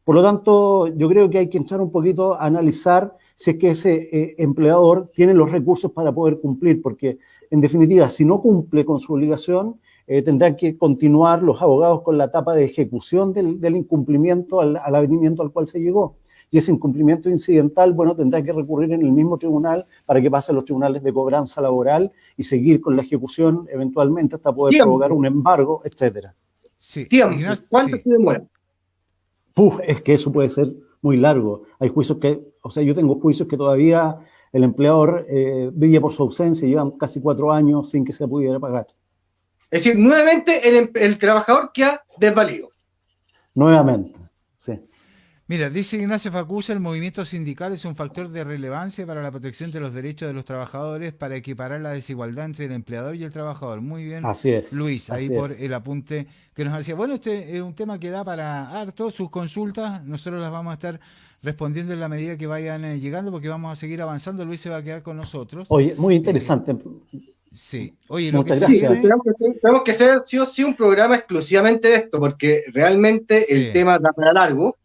Por lo tanto, yo creo que hay que entrar un poquito a analizar si es que ese empleador tiene los recursos para poder cumplir, porque en definitiva, si no cumple con su obligación, tendrán que continuar los abogados con la etapa de ejecución del incumplimiento al avenimiento al cual se llegó. Y ese incumplimiento incidental, bueno, tendrá que recurrir en el mismo tribunal para que pase a los tribunales de cobranza laboral y seguir con la ejecución eventualmente hasta poder provocar un embargo, etcétera. Sí, Tiempo. ¿Cuánto se demora? Es que eso puede ser muy largo. Hay juicios yo tengo juicios que todavía el empleador brilla por su ausencia y llevan casi 4 años sin que se pudiera pagar. Es decir, nuevamente el trabajador queda desvalido. Nuevamente, sí. Mira, dice Ignacio Facusa, el movimiento sindical es un factor de relevancia para la protección de los derechos de los trabajadores para equiparar la desigualdad entre el empleador y el trabajador. Muy bien, Así es, Luis, ahí así por es. el apunte que nos hacía. Bueno, este es un tema que da para harto, sus consultas, nosotros las vamos a estar respondiendo en la medida que vayan llegando porque vamos a seguir avanzando. Luis se va a quedar con nosotros. Oye, muy interesante. Sí, oye, lo que Muchas se gracias. viene... Tenemos que hacer sí o sí un programa exclusivamente de esto, porque realmente Sí. el tema da para largo.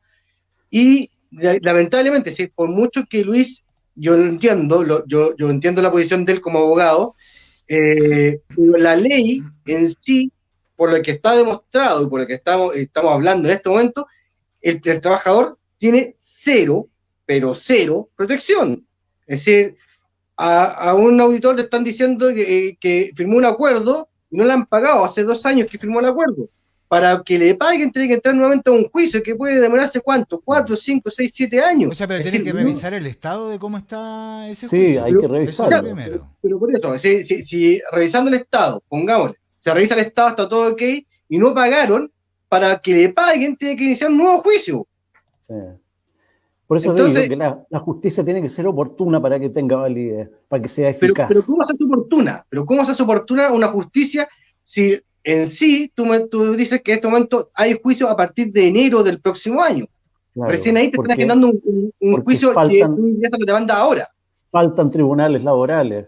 Y lamentablemente, sí, por mucho que Luis, yo lo entiendo, yo entiendo la posición de él como abogado, pero la ley en sí, por lo que está demostrado y por lo que estamos hablando en este momento, el trabajador tiene cero, pero cero protección. Es decir, a un auditor le están diciendo que firmó un acuerdo y no le han pagado, hace 2 años que firmó el acuerdo. Para que le paguen tiene que entrar nuevamente a un juicio que puede demorarse ¿cuánto? 4, 5, 6, 7 años. O sea, pero Es tiene decir, que revisar el estado de cómo está ese Sí, juicio. hay que Eso es revisarlo. lo primero. pero por eso, si revisando el estado, pongámosle, se revisa el estado, está todo ok, y no pagaron, para que le paguen tiene que iniciar un nuevo juicio. Sí. Por eso Entonces, digo que la justicia tiene que ser oportuna para que tenga validez, para que sea pero eficaz. ¿cómo se hace oportuna? Pero ¿cómo se hace oportuna una justicia si en sí tú dices que en este momento hay juicio a partir de enero del próximo año? Claro, Recién ahí te están porque agendando un juicio que tú ya te lo demanda ahora. faltan tribunales laborales,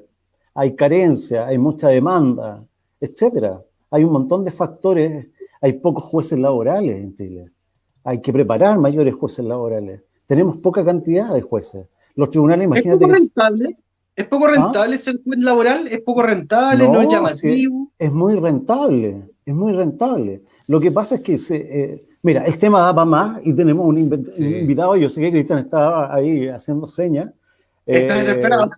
hay carencia, hay mucha demanda, etcétera. Hay un montón de factores, hay pocos jueces laborales en Chile. Hay que preparar mayores jueces laborales. Tenemos poca cantidad de jueces. Los tribunales, imagínate que... ¿Es poco rentable ser juez laboral? ¿Es poco rentable? ¿No es sí, llamativo? es muy rentable, es muy rentable. Lo que pasa es que, mira, el tema da para más y tenemos un invitado, yo sé que Cristian estaba ahí haciendo señas. Estás desesperado.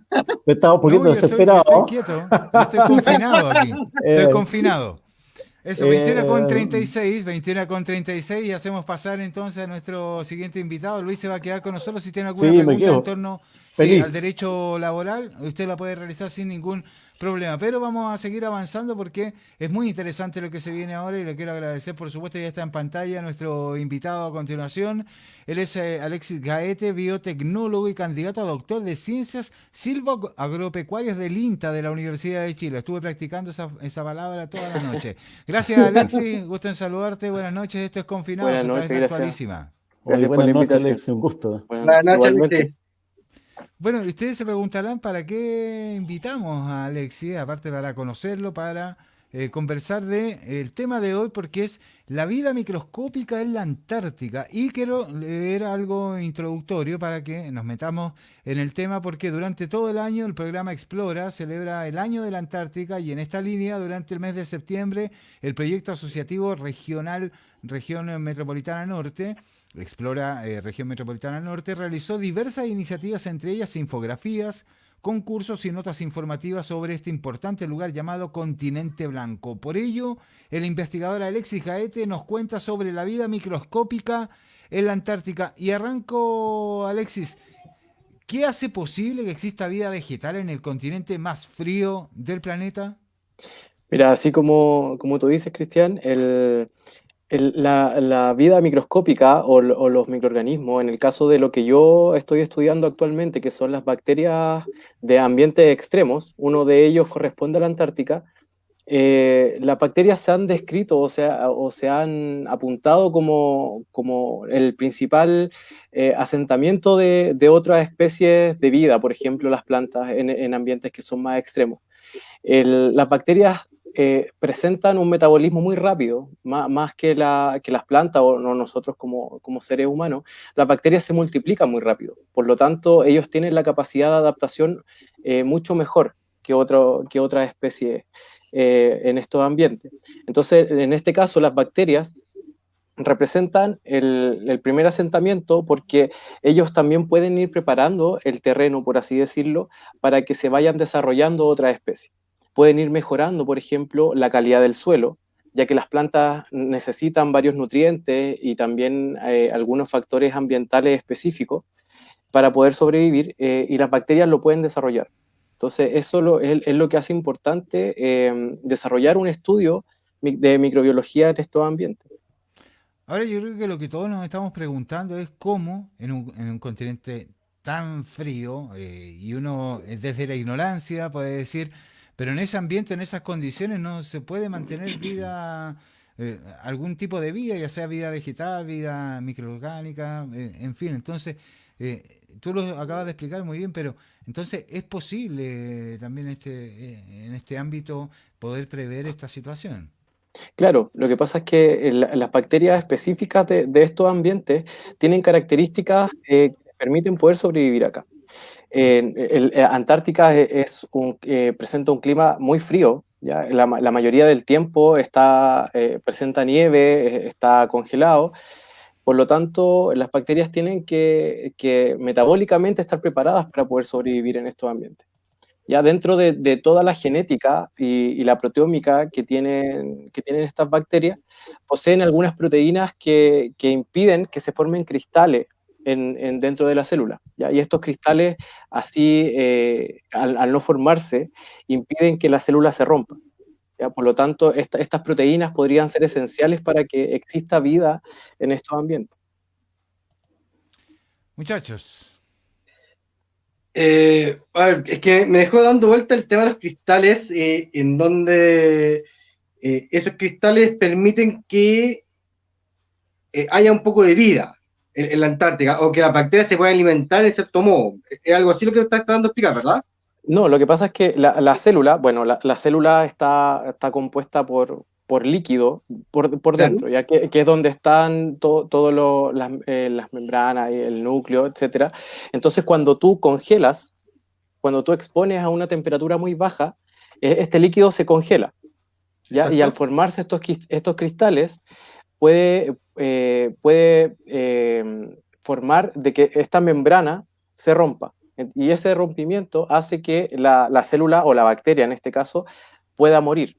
Estaba un poquito desesperado. Yo estoy quieto, yo estoy confinado aquí, estoy confinado. Eso, 21:36 y hacemos pasar entonces a nuestro siguiente invitado. Luis se va a quedar con nosotros. Si tiene alguna pregunta en torno al derecho laboral, usted la puede realizar sin ningún problema. Pero vamos a seguir avanzando porque es muy interesante lo que se viene ahora y le quiero agradecer, por supuesto, ya está en pantalla nuestro invitado a continuación. Él es Alexis Gaete, biotecnólogo y candidato a doctor de Ciencias Silvoagropecuarias del INTA de la Universidad de Chile. Estuve practicando esa palabra toda la noche. Gracias, Alexis. Gusto en saludarte. Buenas noches. Esto es Confinado a través de Actualísima. Buenas noches, Alexis. Un gusto. Buenas noches, Alexis. Bueno, ustedes se preguntarán para qué invitamos a Alexis, aparte para conocerlo, para conversar el tema de hoy, porque es la vida microscópica en la Antártica. Y quiero leer algo introductorio para que nos metamos en el tema, porque durante todo el año el programa Explora celebra el año de la Antártica y en esta línea, durante el mes de septiembre, el proyecto asociativo regional Región Metropolitana Norte, Explora Región Metropolitana Norte, realizó diversas iniciativas, entre ellas infografías, concursos y notas informativas sobre este importante lugar llamado Continente Blanco. Por ello, el investigador Alexis Gaete nos cuenta sobre la vida microscópica en la Antártica. Y arranco, Alexis, ¿qué hace posible que exista vida vegetal en el continente más frío del planeta? Mira, así como tú dices, Cristian, la vida microscópica o los microorganismos, en el caso de lo que yo estoy estudiando actualmente, que son las bacterias de ambientes extremos, uno de ellos corresponde a la Antártica, las bacterias se han descrito o se han apuntado como el principal asentamiento de otras especies de vida, por ejemplo, las plantas en ambientes que son más extremos. Las bacterias presentan un metabolismo muy rápido, más que las plantas o no nosotros como seres humanos. Las bacterias se multiplican muy rápido, por lo tanto ellos tienen la capacidad de adaptación mucho mejor que otras especies. en estos ambientes. Entonces, en este caso, las bacterias representan el primer asentamiento porque ellos también pueden ir preparando el terreno, por así decirlo, para que se vayan desarrollando otras especies. Pueden ir mejorando, por ejemplo, la calidad del suelo, ya que las plantas necesitan varios nutrientes y también algunos factores ambientales específicos para poder sobrevivir, y las bacterias lo pueden desarrollar. Entonces, eso es lo que hace importante desarrollar un estudio de microbiología en estos ambientes. Ahora yo creo que lo que todos nos estamos preguntando es cómo en un continente tan frío, y uno desde la ignorancia puede decir, pero en ese ambiente, en esas condiciones, no se puede mantener vida, algún tipo de vida, ya sea vida vegetal, vida microorgánica, en fin. Entonces, tú lo acabas de explicar muy bien, pero entonces es posible también en este ámbito poder prever esta situación. Claro, lo que pasa es que las bacterias específicas de estos ambientes tienen características que permiten poder sobrevivir acá. Antártica presenta un clima muy frío, ¿ya? La mayoría del tiempo presenta nieve, está congelado. Por lo tanto, las bacterias tienen que metabólicamente estar preparadas para poder sobrevivir en estos ambientes. Ya dentro de toda la genética y la proteómica que tienen estas bacterias, poseen algunas proteínas que impiden que se formen cristales dentro de la célula, ¿ya? Y estos cristales, así, al no formarse, impiden que la célula se rompa, ¿ya? Por lo tanto, estas proteínas podrían ser esenciales para que exista vida en estos ambientes. Muchachos, A ver, es que me dejó dando vuelta el tema de los cristales, en donde esos cristales permiten que haya un poco de vida en la Antártica, o que las bacterias se puedan alimentar en cierto modo. Es algo así lo que estás tratando de explicar, ¿verdad? No, lo que pasa es que la célula, bueno, la célula está compuesta por líquido por Claro. dentro, ya que es donde están todas las membranas, y el núcleo, etcétera. Entonces, cuando tú expones a una temperatura muy baja, este líquido se congela, ¿ya? Y al Exacto. formarse estos cristales, puede formar de que esta membrana se rompa. Y ese rompimiento hace que la célula o la bacteria, en este caso, pueda morir,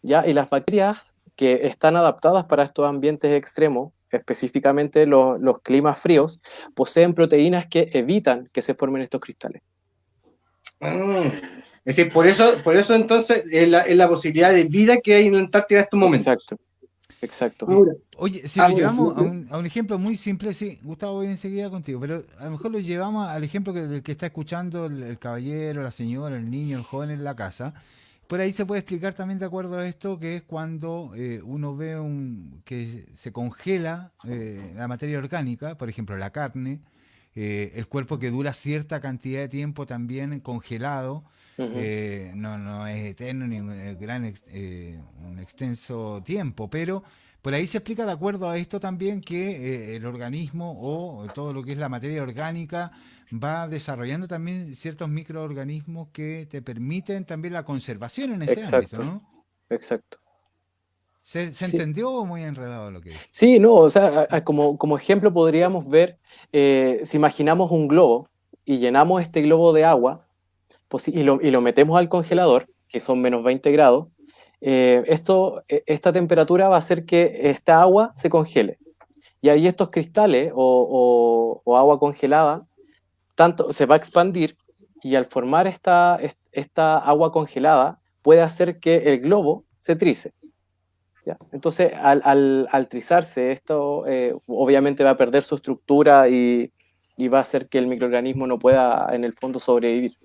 ¿ya? Y las bacterias que están adaptadas para estos ambientes extremos, específicamente los climas fríos, poseen proteínas que evitan que se formen estos cristales. Ah, es decir, por eso entonces es la posibilidad de vida que hay en la Antártida en estos momentos. Exacto, exacto. Ahora, oye, si lo ahora, llevamos a un ejemplo muy simple, sí, Gustavo, voy enseguida contigo, pero a lo mejor lo llevamos al ejemplo del que está escuchando el caballero, la señora, el niño, el joven en la casa. Por ahí se puede explicar también de acuerdo a esto, que es cuando uno ve que se congela la materia orgánica, por ejemplo la carne, el cuerpo que dura cierta cantidad de tiempo también congelado, Ujú. no es eterno ni un extenso tiempo, pero por ahí se explica de acuerdo a esto también que el organismo o todo lo que es la materia orgánica va desarrollando también ciertos microorganismos que te permiten también la conservación en ese ámbito, Exacto, ¿no? exacto. ¿Se Sí. entendió o muy enredado lo que dije? Sí, no, o sea, como ejemplo podríamos ver, si imaginamos un globo y llenamos este globo de agua, pues, y lo metemos al congelador, que son menos 20 grados, esta temperatura va a hacer que esta agua se congele. Y ahí estos cristales o agua congelada, tanto se va a expandir, y al formar esta agua congelada, puede hacer que el globo se trice, ¿ya? Entonces, al trizarse, esto obviamente va a perder su estructura y va a hacer que el microorganismo no pueda, en el fondo, sobrevivir.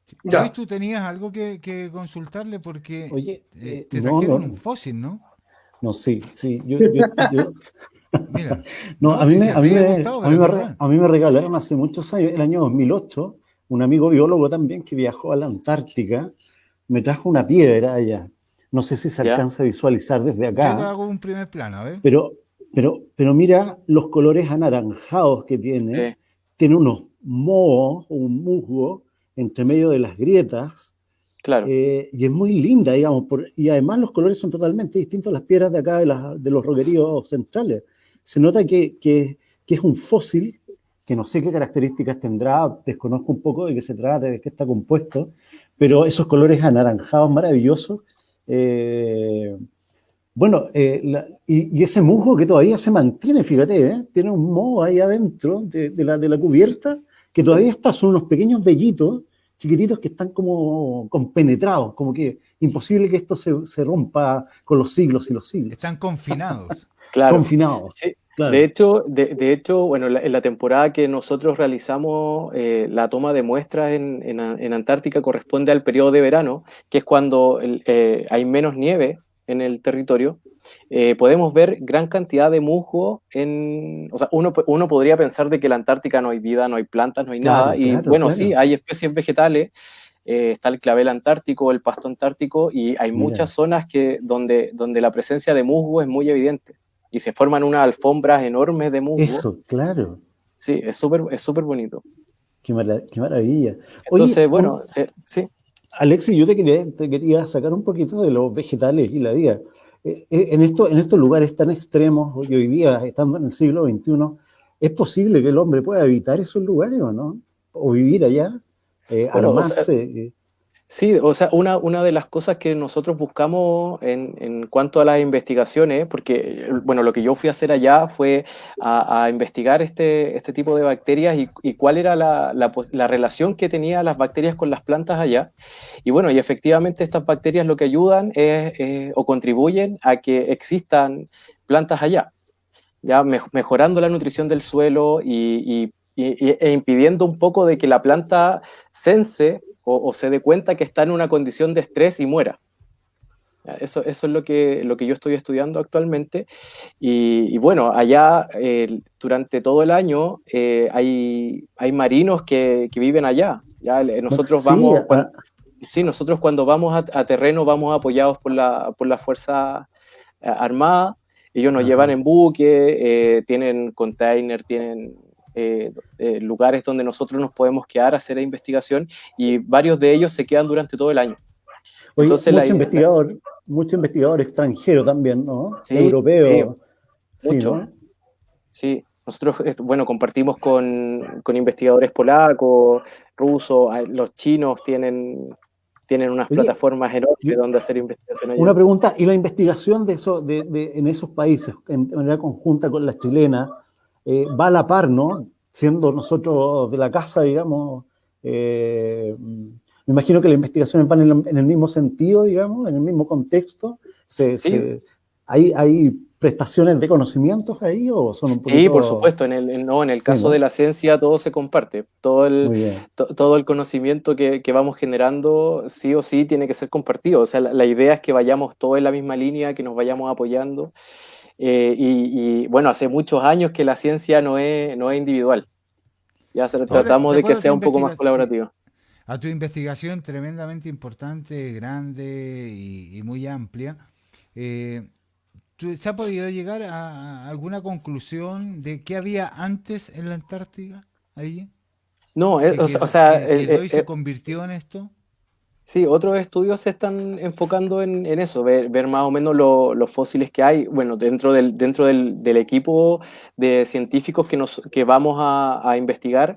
Sí. Luis, ya. tú tenías algo que consultarle porque Oye, te no, trajeron un no, fósil, ¿no? no, sí, sí, yo, Mira, no, no, si se ríe Gustavo, a pero mí es verdad. a mí me regalaron hace muchos años, el año 2008, un amigo biólogo también que viajó a la Antártica, me trajo una piedra allá. No sé si se ¿Ya? alcanza a visualizar desde Yo te acá, hago un primer plano, a ver. pero, pero mira los colores anaranjados que Sí. tiene unos mohos o un musgo entre medio de las grietas, Claro, y es muy linda, digamos, y además los colores son totalmente distintos a las piedras de acá de los roqueríos centrales. Se nota que es un fósil, que no sé qué características tendrá, desconozco un poco de qué se trata, de qué está compuesto, pero esos colores anaranjados maravillosos. eh, bueno, y ese musgo que todavía se mantiene, fíjate, tiene un moho ahí adentro de la cubierta que todavía está, son unos pequeños vellitos chiquititos que están como compenetrados, como que imposible que esto se rompa con los siglos y los siglos. Están confinados. claro. Confinados, Sí. claro. De hecho, bueno, en la temporada que nosotros realizamos, la toma de muestras en Antártica corresponde al periodo de verano, que es cuando hay menos nieve en el territorio. Podemos ver gran cantidad de musgo o sea, uno podría pensar de que en la Antártica no hay vida, no hay plantas, no hay nada, Claro, y claro, bueno, sí, claro. hay especies vegetales, está el clavel antártico, el pasto antártico, y hay muchas Mira, zonas donde la presencia de musgo es muy evidente, y se forman unas alfombras enormes de musgo. eso, claro. Sí, es súper bonito. Qué maravilla. Oye, Entonces, bueno, sí. Alexis, yo te quería sacar un poquito de los vegetales y la vida. En estos lugares tan extremos, y hoy día, estando en el siglo XXI, ¿es posible que el hombre pueda habitar esos lugares o no? ¿O vivir allá? Bueno, o sea, Armarse. sí, o sea, una de las cosas que nosotros buscamos en cuanto a las investigaciones, porque, bueno, lo que yo fui a hacer allá fue a investigar este tipo de bacterias y cuál era la relación que tenían las bacterias con las plantas allá. Y bueno, y efectivamente estas bacterias lo que ayudan o contribuyen a que existan plantas allá, ya mejorando la nutrición del suelo e impidiendo un poco de que la planta sense o se dé cuenta que está en una condición de estrés y muera. Eso es lo que yo estoy estudiando actualmente. Y bueno, allá durante todo el año hay marinos que viven allá. Ya, Bueno, nosotros sí, vamos, sí, nosotros cuando vamos a terreno vamos apoyados por la Fuerza Armada. Ellos nos llevan ajá. en buque, tienen container, tienen lugares donde nosotros nos podemos quedar a hacer investigación y varios de ellos se quedan durante todo el año. Oye, Entonces, mucho investigador extranjero también, ¿no? sí, sí, Europeo, sí, mucho, ¿no? sí. Nosotros, bueno, compartimos con investigadores polacos, rusos, los chinos tienen unas Oye, plataformas enormes yo, donde hacer investigación allá. una pregunta, ¿y la investigación de eso, en esos países, de manera conjunta con la chilena, va a la par, ¿no? Siendo nosotros de la casa, digamos, me imagino que las investigaciones van en el mismo sentido, digamos, en el mismo contexto. Sí, ¿Hay prestaciones de conocimientos ahí o son un sí, por poquito... supuesto, no, en el Sí, caso de ¿no? la ciencia todo se comparte, Muy bien. todo el conocimiento que vamos generando sí o sí tiene que ser compartido, o sea, la idea es que vayamos todos en la misma línea, que nos vayamos apoyando, bueno, hace muchos años que la ciencia no es individual, Ahora, tratamos de de que acuerdo a tu sea un poco más sí, colaborativo. a tu investigación tremendamente importante, grande y muy amplia, eh, ¿se ha podido llegar a alguna conclusión de qué había antes en la Antártica, allí? No, ¿Que o quedó, sea, que quedó y se convirtió en esto? sí, otros estudios se están enfocando en eso, ver más o menos los fósiles que hay. Bueno, dentro del equipo de científicos que vamos a investigar,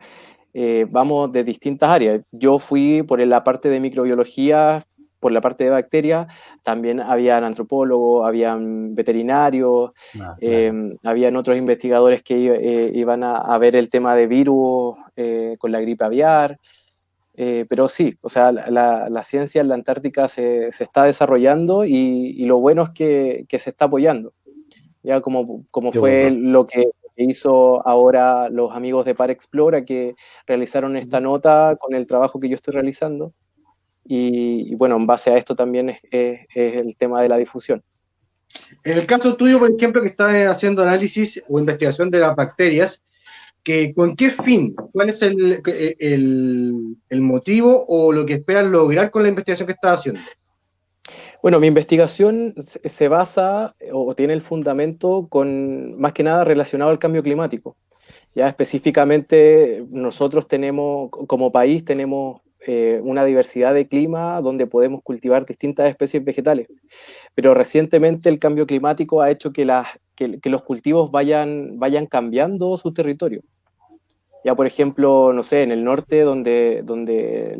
vamos de distintas áreas. Yo fui por la parte de microbiología, por la parte de bacterias, también habían antropólogos, habían veterinarios, Ah, claro. habían otros investigadores que iban a ver el tema de virus con la gripe aviar. Pero sí, o sea, la ciencia en la Antártica se está desarrollando y lo bueno es que se está apoyando. Ya como Qué fue bueno. lo que hizo ahora los amigos de Par Explora, que realizaron esta nota con el trabajo que yo estoy realizando. Y bueno, en base a esto también es el tema de la difusión. En el caso tuyo, por ejemplo, que estás haciendo análisis o investigación de las bacterias, ¿con qué fin? ¿Cuál es el motivo o lo que esperas lograr con la investigación que estás haciendo? Bueno, mi investigación se basa o tiene el fundamento con más que nada relacionado al cambio climático. Ya específicamente nosotros tenemos, como país, tenemos una diversidad de clima donde podemos cultivar distintas especies vegetales. Pero recientemente el cambio climático ha hecho que los cultivos vayan cambiando su territorio. Ya, por ejemplo, no sé, en el norte, donde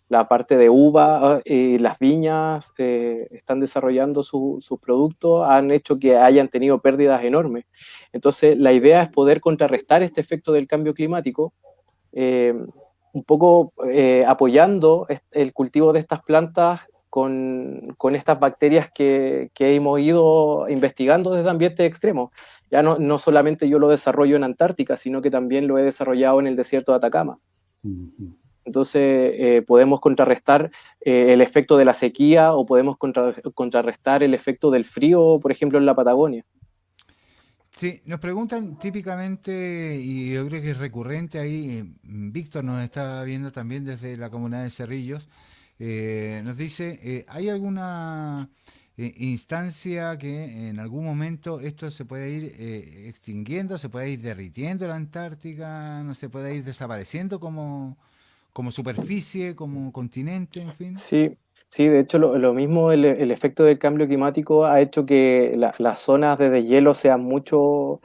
la parte de uva y las viñas están desarrollando sus productos, han hecho que hayan tenido pérdidas enormes. Entonces, la idea es poder contrarrestar este efecto del cambio climático, eh, un poco apoyando el cultivo de estas plantas con estas bacterias que hemos ido investigando desde ambientes extremos. Ya no solamente yo lo desarrollo en Antártica, sino que también lo he desarrollado en el desierto de Atacama. Entonces, podemos contrarrestar el efecto de la sequía o podemos contrarrestar el efecto del frío, por ejemplo, en la Patagonia. Sí, nos preguntan típicamente, y yo creo que es recurrente ahí, Víctor nos está viendo también desde la comunidad de Cerrillos, nos dice, ¿hay alguna instancia que en algún momento esto se puede ir extinguiendo, se puede ir derritiendo la Antártica, no se puede ir desapareciendo como superficie, como continente, en fin? Sí, sí, de hecho lo mismo, el efecto del cambio climático ha hecho que las zonas de deshielo sean mucho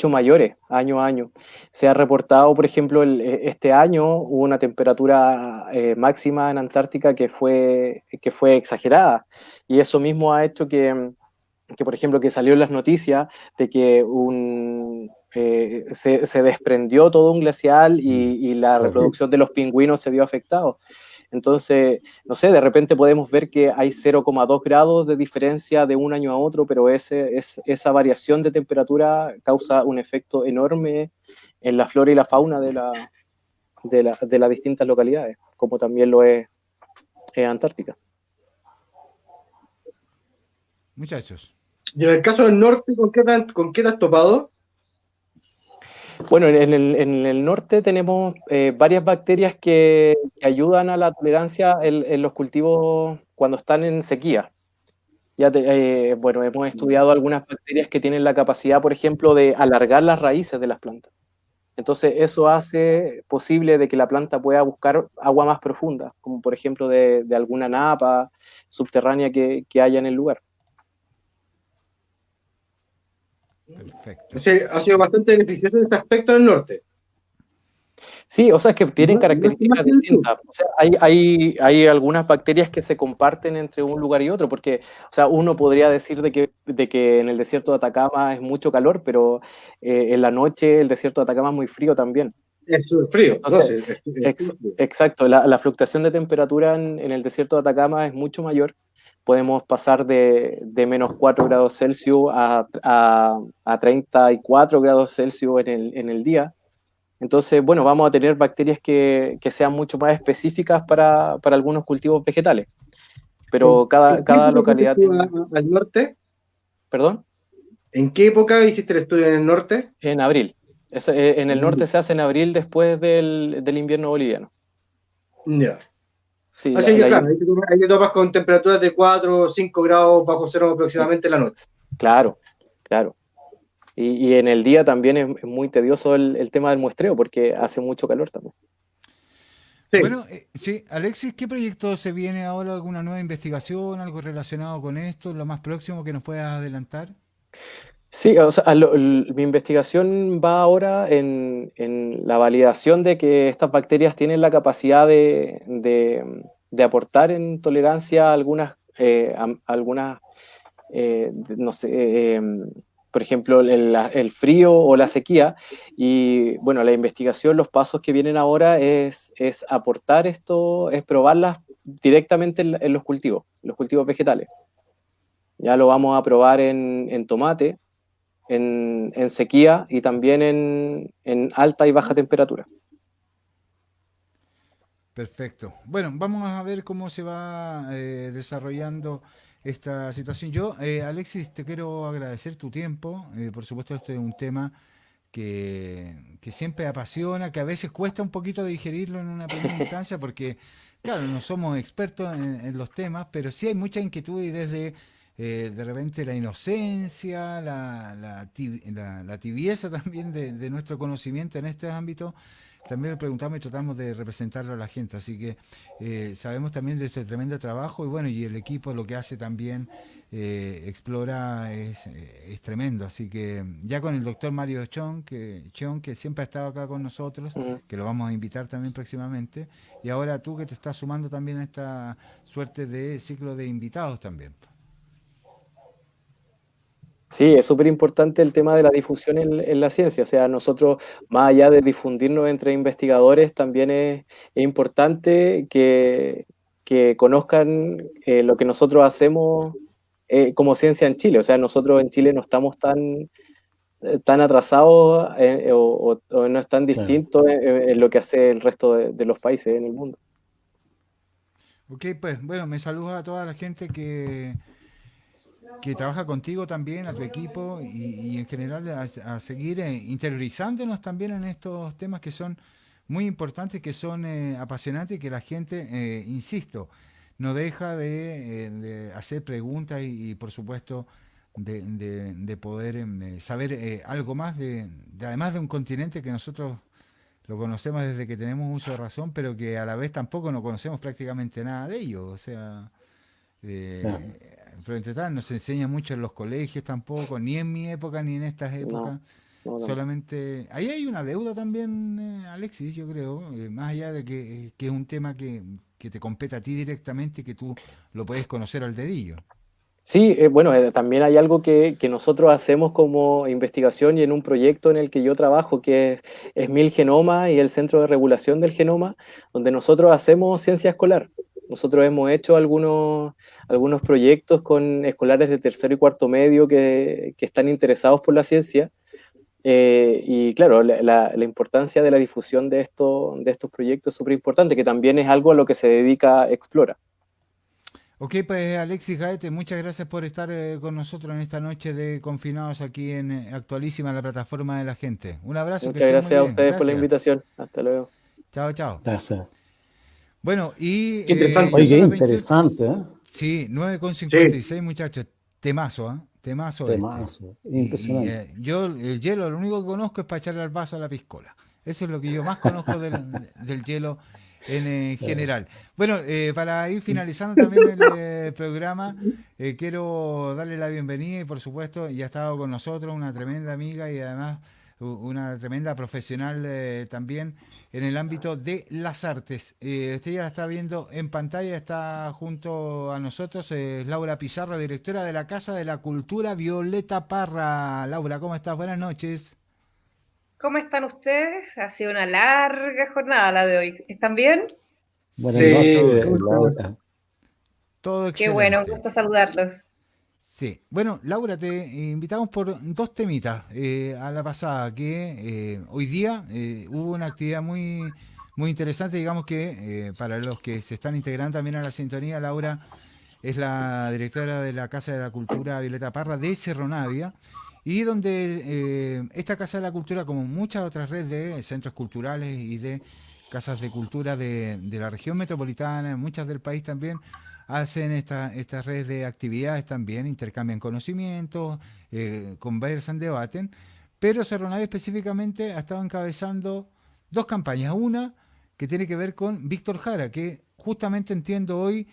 mayores año a año. Se ha reportado, por ejemplo, este año hubo una temperatura máxima en Antártica que fue exagerada y eso mismo ha hecho que, por ejemplo, que salió en las noticias de que se desprendió todo un glacial y la reproducción de los pingüinos se vio afectado. Entonces, no sé, de repente podemos ver que hay 0,2 grados de diferencia de un año a otro, pero esa variación de temperatura causa un efecto enorme en la flora y la fauna de las distintas localidades, como también lo es Antártica. Muchachos. Y en el caso del norte, ¿con qué te has topado? Bueno, en el norte tenemos varias bacterias que ayudan a la tolerancia en los cultivos cuando están en sequía. Bueno, hemos estudiado algunas bacterias que tienen la capacidad, por ejemplo, de alargar las raíces de las plantas. Entonces, eso hace posible de que la planta pueda buscar agua más profunda, como por ejemplo de alguna napa subterránea que haya en el lugar. Perfecto. Ha sido bastante beneficioso en ese aspecto en el norte. Sí, o sea, es que tienen Más que características en el sur. distintas. O sea, hay algunas bacterias que se comparten entre un lugar y otro, porque, o sea, uno podría decir de que en el desierto de Atacama es mucho calor, pero en la noche el desierto de Atacama es muy frío también. Es frío, no Entonces, sé, es frío. exacto, la fluctuación de temperatura en el desierto de Atacama es mucho mayor. Podemos pasar de menos 4 grados Celsius a 34 grados Celsius en el día. Entonces, bueno, vamos a tener bacterias que sean mucho más específicas para algunos cultivos vegetales. Pero ¿En qué cada época fuiste localidad tú tiene... al norte? ¿Perdón? ¿En qué época hiciste el estudio en el norte? En abril. En el norte se hace en abril después del invierno boliviano. Ya. Sí, Así que claro, ahí te topas con temperaturas de 4 o 5 grados bajo cero aproximadamente en la noche. claro, claro. Y en el día también es muy tedioso el tema del muestreo porque hace mucho calor también. Sí. Bueno, sí, Alexis, ¿qué proyecto se viene ahora? ¿Alguna nueva investigación, algo relacionado con esto? ¿Lo más próximo que nos puedas adelantar? Sí, o sea, mi investigación va ahora en la validación de que estas bacterias tienen la capacidad de aportar en tolerancia a algunas no sé, por ejemplo, el frío o la sequía. Y bueno, la investigación, los pasos que vienen ahora es aportar esto, es probarlas directamente en los cultivos vegetales. Ya lo vamos a probar en tomate, en sequía y también en alta y baja temperatura. Perfecto. Bueno, vamos a ver cómo se va desarrollando esta situación. Yo, Alexis, te quiero agradecer tu tiempo. Por supuesto, este es un tema que siempre apasiona, que a veces cuesta un poquito digerirlo en una primera instancia, porque, claro, no somos expertos en los temas, pero sí hay mucha inquietud y desde de repente la inocencia, la tibieza también de nuestro conocimiento en este ámbito también le preguntamos y tratamos de representarlo a la gente. Así que sabemos también de este tremendo trabajo y bueno, y el equipo lo que hace también Explora es tremendo. Así que ya con el doctor Mario Chon, que siempre ha estado acá con nosotros, Ujú. que lo vamos a invitar también próximamente, y ahora tú que te estás sumando también a esta suerte de ciclo de invitados también. Sí, es súper importante el tema de la difusión en la ciencia. O sea, nosotros, más allá de difundirnos entre investigadores, también es importante que conozcan lo que nosotros hacemos como ciencia en Chile. O sea, nosotros en Chile no estamos tan atrasados o no es tan Claro. distinto en lo que hace el resto de los países en el mundo. Ok, pues bueno, me saluda a toda la gente que trabaja contigo también, a tu equipo y en general a seguir interiorizándonos también en estos temas que son muy importantes, que son apasionantes y que la gente, insisto, no deja de hacer preguntas y, por supuesto de poder saber algo más además de un continente que nosotros lo conocemos desde que tenemos uso de razón, pero que a la vez tampoco no conocemos prácticamente nada de ello. O sea, Claro. frente a tal, no se enseña mucho en los colegios tampoco, ni en mi época ni en estas No, épocas. no, no. Solamente, ahí hay una deuda también, Alexis, yo creo, más allá de que es un tema que te compete a ti directamente y que tú lo puedes conocer al dedillo. Sí, bueno, también hay algo que nosotros hacemos como investigación y en un proyecto en el que yo trabajo, que es Mil Genoma y el Centro de Regulación del Genoma, donde nosotros hacemos ciencia escolar. Nosotros hemos hecho algunos proyectos con escolares de tercero y cuarto medio que están interesados por la ciencia. Y claro, la importancia de la difusión de estos proyectos es súper importante, que también es algo a lo que se dedica Explora. Ok, pues Alexis Gaete, muchas gracias por estar con nosotros en esta noche de confinados aquí en Actualísima, la plataforma de la gente. Un abrazo, que Muchas estén muy gracias a bien. ustedes por la Gracias. invitación. Hasta luego. Chao, chao. Gracias. Bueno, y Qué ya interesante. Oye, qué son las 21. interesante, ¿eh? Sí, nueve con cincuenta Sí, y seis muchachos. Temazo, ¿eh? Temazo este. Temazo, Y impresionante. yo el hielo, lo único que conozco es para echarle al vaso a la piscola. Eso es lo que yo más conozco del hielo en Eh, general. Bueno, para ir finalizando también el programa, quiero darle la bienvenida y por supuesto ya ha estado con nosotros una tremenda amiga y además una tremenda profesional también en el ámbito de las artes. Usted ya la está viendo en pantalla, está junto a nosotros, Laura Pizarro, directora de la Casa de la Cultura Violeta Parra. Laura, ¿cómo estás? Buenas noches. ¿Cómo están ustedes? Ha sido una larga jornada la de hoy. ¿Están bien? Buenas Sí, sí, noches, todo, muy bueno. Laura. todo Qué bueno, un excelente. gusto saludarlos. Sí, bueno, Laura, te invitamos por dos temitas a la pasada, que hoy día hubo una actividad muy interesante, digamos que para los que se están integrando también a la sintonía, Laura es la directora de la Casa de la Cultura Violeta Parra de Cerro Navia, y donde esta Casa de la Cultura, como muchas otras redes de centros culturales y de casas de cultura de la región metropolitana, muchas del país también, hacen estas redes de actividades también, intercambian conocimientos, conversan, debaten, pero Cerro Navia específicamente ha estado encabezando dos campañas. Una que tiene que ver con Víctor Jara, que justamente entiendo hoy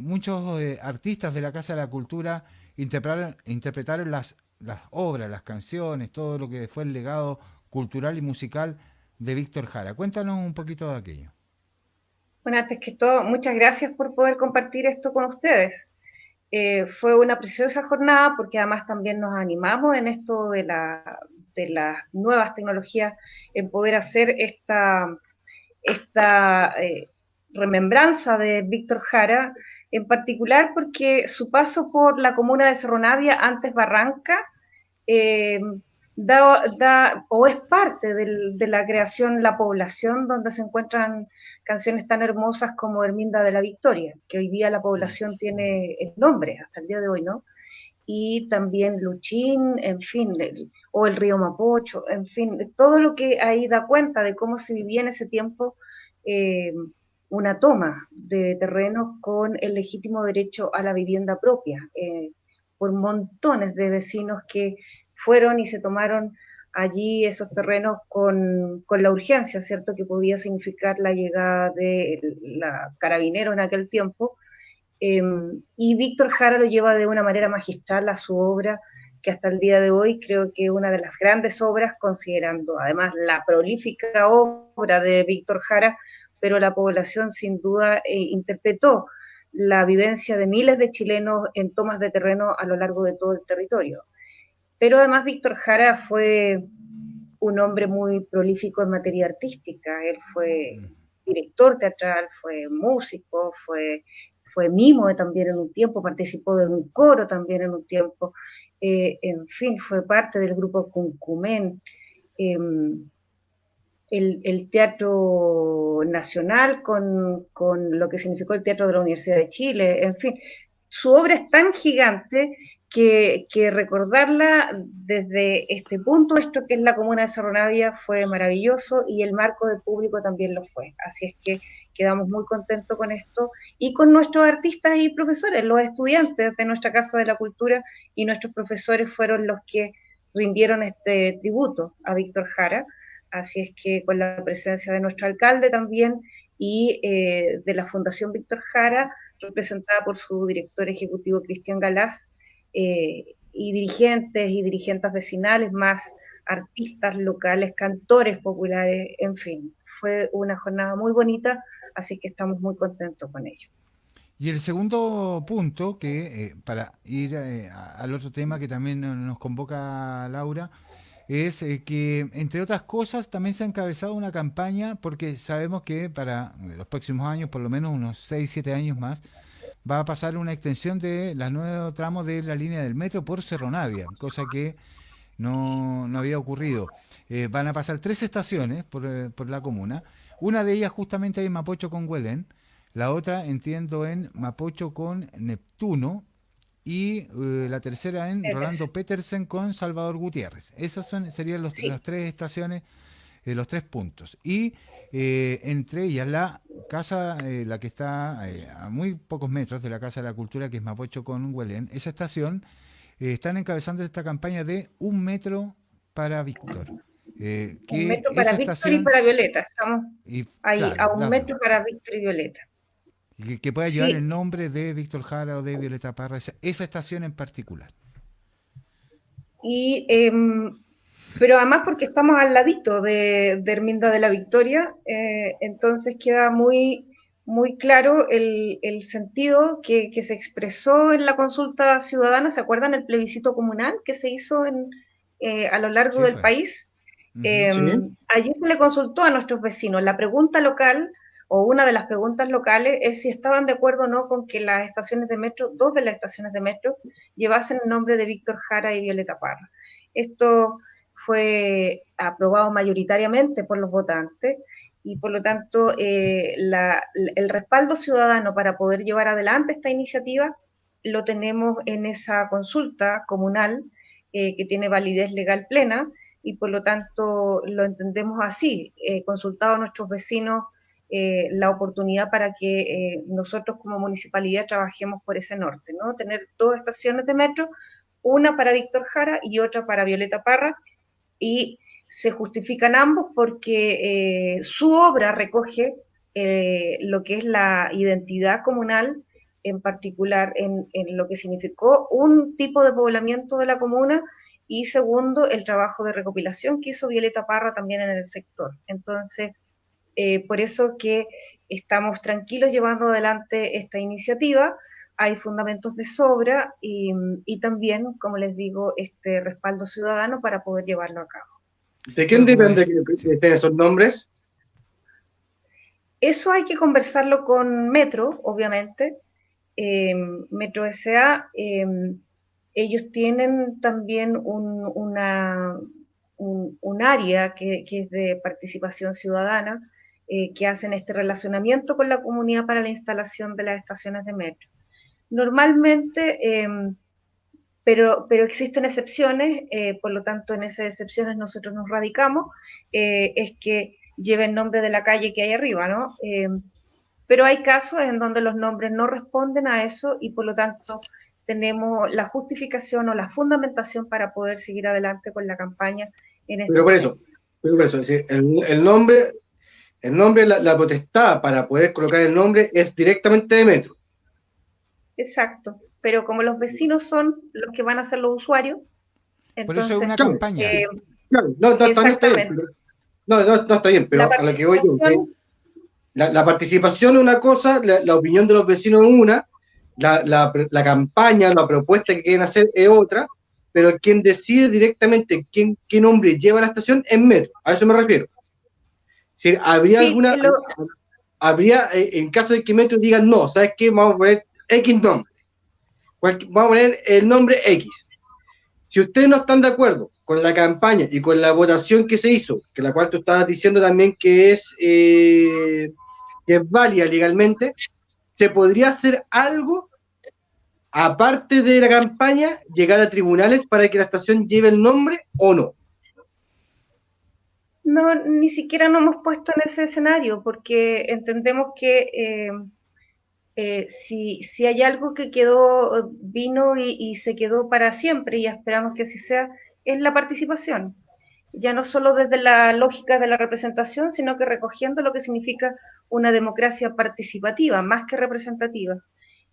muchos artistas de la Casa de la Cultura interpretaron las obras, las canciones, todo lo que fue el legado cultural y musical de Víctor Jara. Cuéntanos un poquito de aquello. Bueno, antes que todo, muchas gracias por poder compartir esto con ustedes. Fue una preciosa jornada porque además también nos animamos en esto de las nuevas tecnologías en poder hacer esta remembranza de Víctor Jara, en particular porque su paso por la comuna de Cerro Navia, antes Barranca, eh, o es parte de la creación La Población, donde se encuentran canciones tan hermosas como Herminda de la Victoria, que hoy día la población tiene el nombre, hasta el día de hoy, ¿no? Y también Luchín, en fin, o el río Mapocho, en fin, todo lo que ahí da cuenta de cómo se vivía en ese tiempo eh, una toma de terrenos con el legítimo derecho a la vivienda propia, por montones de vecinos que fueron y se tomaron allí esos terrenos con la urgencia, ¿cierto?, que podía significar la llegada de la Carabineros en aquel tiempo. Y Víctor Jara lo lleva de una manera magistral a su obra, que hasta el día de hoy creo que una de las grandes obras, considerando además la prolífica obra de Víctor Jara, pero la población sin duda interpretó la vivencia de miles de chilenos en tomas de terreno a lo largo de todo el territorio. Pero además Víctor Jara fue un hombre muy prolífico en materia artística. Él fue director teatral, fue músico, fue mimo también en un tiempo, participó de un coro también en un tiempo, en fin, fue parte del grupo Cuncumen, el Teatro Nacional con lo que significó el Teatro de la Universidad de Chile, en fin, su obra es tan gigante que recordarla desde este punto, esto que es la comuna de Cerro Navia, fue maravilloso, y el marco de público también lo fue. Así es que quedamos muy contentos con esto, y con nuestros artistas y profesores, los estudiantes de nuestra Casa de la Cultura y nuestros profesores fueron los que rindieron este tributo a Víctor Jara. Así es que con la presencia de nuestro alcalde también, y de la Fundación Víctor Jara, representada por su director ejecutivo Cristian Galás, y dirigentes vecinales, más artistas locales, cantores populares, en fin. Fue una jornada muy bonita, así que estamos muy contentos con ello. Y el segundo punto, que para ir al otro tema que también nos convoca Laura, es que, entre otras cosas, también se ha encabezado una campaña, porque sabemos que para los próximos años, por lo menos unos 6 7 años más, va a pasar una extensión de los nuevos tramos de la línea del metro por Cerro Navia, cosa que no había ocurrido. Van a pasar 3 estaciones por la comuna. Una de ellas justamente en Mapocho con Huelén, la otra entiendo en Mapocho con Neptuno, y la tercera en Rolando Petersen con Salvador Gutiérrez. Esas serían las 3 estaciones, los 3 puntos. Y entre ellas la casa, la que está a muy pocos metros de la Casa de la Cultura, que es Mapocho con Huelén, esa estación, están encabezando esta campaña de 1 metro para Víctor. 1 metro para Víctor y para Violeta. Estamos ahí, claro, a 1 metro para Víctor y Violeta. Que pueda llevar el nombre de Víctor Jara o de Violeta Parra, esa estación en particular. Y pero además porque estamos al ladito de Herminda de la Victoria, entonces queda muy, muy claro el sentido que se expresó en la consulta ciudadana. ¿Se acuerdan el plebiscito comunal que se hizo a lo largo del país? Allí se le consultó a nuestros vecinos. La pregunta local, o una de las preguntas locales, es si estaban de acuerdo o no con que las estaciones de metro, 2 de las estaciones de metro, llevasen el nombre de Víctor Jara y Violeta Parra. Esto fue aprobado mayoritariamente por los votantes, y por lo tanto el respaldo ciudadano para poder llevar adelante esta iniciativa lo tenemos en esa consulta comunal que tiene validez legal plena, y por lo tanto lo entendemos así, consultado a nuestros vecinos la oportunidad para que nosotros como municipalidad trabajemos por ese norte, ¿no? Tener 2 estaciones de metro, una para Víctor Jara y otra para Violeta Parra, y se justifican ambos porque su obra recoge lo que es la identidad comunal, en particular en lo que significó un tipo de poblamiento de la comuna, y segundo, el trabajo de recopilación que hizo Violeta Parra también en el sector. Entonces, por eso que estamos tranquilos llevando adelante esta iniciativa. Hay fundamentos de sobra y también, como les digo, este respaldo ciudadano para poder llevarlo a cabo. ¿De quién depende que estén esos nombres? Eso hay que conversarlo con Metro, obviamente. Metro S.A., ellos tienen también un área que es de participación ciudadana, que hacen este relacionamiento con la comunidad para la instalación de las estaciones de metro. Normalmente, pero existen excepciones, por lo tanto en esas excepciones nosotros nos radicamos, es que lleve el nombre de la calle que hay arriba, ¿no? Pero hay casos en donde los nombres no responden a eso, y por lo tanto tenemos la justificación o la fundamentación para poder seguir adelante con la campaña en Pero estos por términos. eso, es decir, el nombre la potestad para poder colocar el nombre es directamente de Metro. Exacto, pero como los vecinos son los que van a ser los usuarios, Por eso es entonces, una Claro, campaña. claro, no, también está bien. exactamente. No está bien, La pero a lo que voy yo, que participación, la participación es una cosa, la opinión de los vecinos es una, la campaña, la propuesta que quieren hacer es otra, pero quien decide directamente qué nombre lleva la estación es Metro, a eso me refiero. Si sí, habría, en caso de que Metro diga no, ¿sabes qué? Vamos a poner X nombre, vamos a poner el nombre X. Si ustedes no están de acuerdo con la campaña y con la votación que se hizo, que la cual tú estabas diciendo también que es válida legalmente, ¿se podría hacer algo aparte de la campaña, llegar a tribunales para que la estación lleve el nombre o no? no, ni siquiera nos hemos puesto en ese escenario, porque entendemos que si hay algo que quedó, vino y se quedó para siempre, y esperamos que así sea, es la participación. Ya no solo desde la lógica de la representación, sino que recogiendo lo que significa una democracia participativa, más que representativa.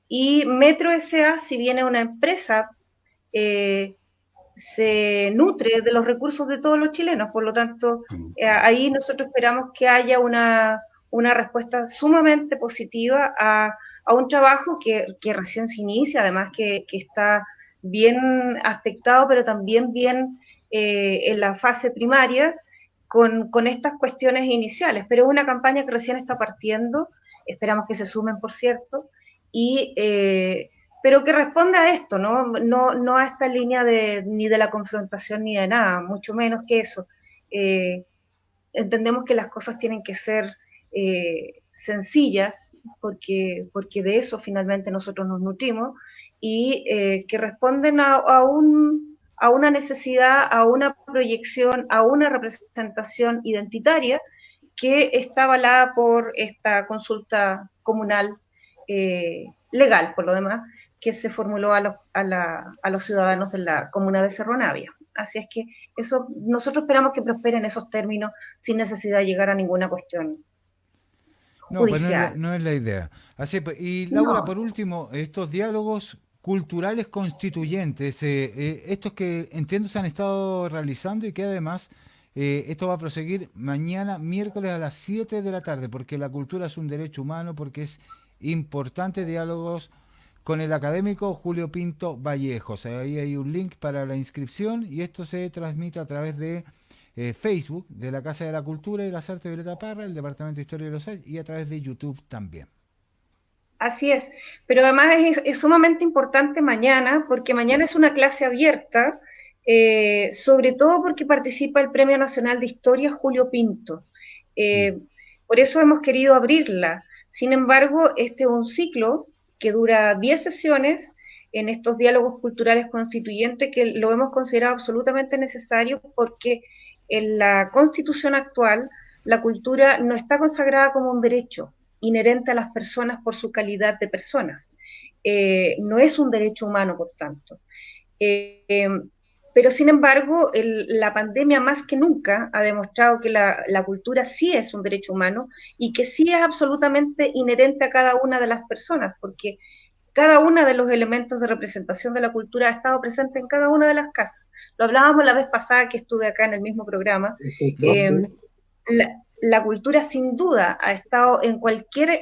Y Metro S.A., si bien es una empresa, eh, se nutre de los recursos de todos los chilenos, por lo tanto, ahí nosotros esperamos que haya una respuesta sumamente positiva a un trabajo que recién se inicia, además que está bien aspectado, pero también bien en la fase primaria, con estas cuestiones iniciales, pero es una campaña que recién está partiendo, esperamos que se sumen, por cierto, y pero que responda a esto, no a esta línea ni de la confrontación ni de nada, mucho menos que eso. Eh, Entendemos que las cosas tienen que ser sencillas, porque de eso finalmente nosotros nos nutrimos, y que responden a una necesidad, a una proyección, a una representación identitaria que está avalada por esta consulta comunal legal, por lo demás, que se formuló a los ciudadanos de la comuna de Cerro Navia. Así es que eso nosotros esperamos que prospere en esos términos sin necesidad de llegar a ninguna cuestión No, pues judicial. no es la idea. Así, pues, y Laura, No, por último, estos diálogos culturales constituyentes, estos que entiendo se han estado realizando y que además esto va a proseguir mañana, miércoles a las 7 de la tarde, porque la cultura es un derecho humano, porque es importante diálogos con el académico Julio Pinto Vallejos. Ahí hay un link para la inscripción y esto se transmite a través de Facebook de la Casa de la Cultura y las Artes Violeta Parra, el Departamento de Historia de los Aires y a través de YouTube también. así es. Pero además es sumamente importante mañana, porque mañana es una clase abierta, sobre todo porque participa el Premio Nacional de Historia Julio Pinto. Mm. Eh, por eso hemos querido abrirla. Sin embargo, este es un ciclo que dura 10 sesiones en estos diálogos culturales constituyentes que lo hemos considerado absolutamente necesario porque en la constitución actual la cultura no está consagrada como un derecho inherente a las personas por su calidad de personas. No es un derecho humano, por tanto. Eh, pero sin embargo, la pandemia más que nunca ha demostrado que la cultura sí es un derecho humano y que sí es absolutamente inherente a cada una de las personas, porque cada uno de los elementos de representación de la cultura ha estado presente en cada una de las casas. Lo hablábamos la vez pasada que estuve acá en el mismo programa. Perfecto. Eh, la cultura sin duda ha estado en cualquiera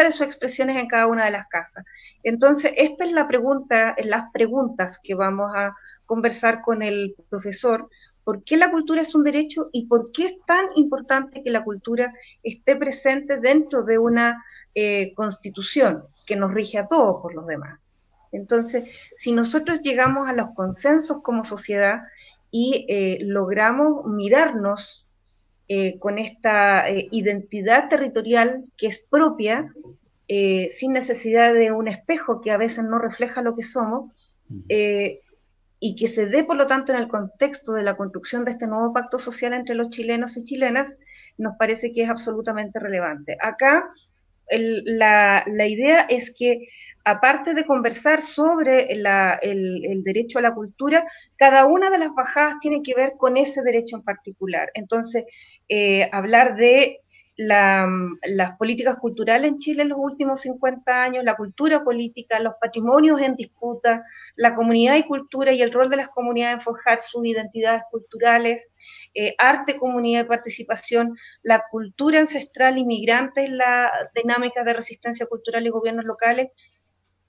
de sus expresiones en cada una de las casas. Entonces, esta es la pregunta, las preguntas que vamos a conversar con el profesor. ¿Por qué la cultura es un derecho y por qué es tan importante que la cultura esté presente dentro de una constitución que nos rige a todos por los demás? Entonces, si nosotros llegamos a los consensos como sociedad y logramos mirarnos con esta identidad territorial que es propia, sin necesidad de un espejo que a veces no refleja lo que somos, eh, y que se dé, por lo tanto, en el contexto de la construcción de este nuevo pacto social entre los chilenos y chilenas, nos parece que es absolutamente relevante. Acá la idea es que, aparte de conversar sobre el derecho a la cultura, cada una de las bajadas tiene que ver con ese derecho en particular. Entonces, hablar de las políticas culturales en Chile en los últimos 50 años, la cultura política, los patrimonios en disputa, la comunidad y cultura y el rol de las comunidades en forjar sus identidades culturales, arte, comunidad y participación, la cultura ancestral inmigrante en la dinámica de resistencia cultural y gobiernos locales,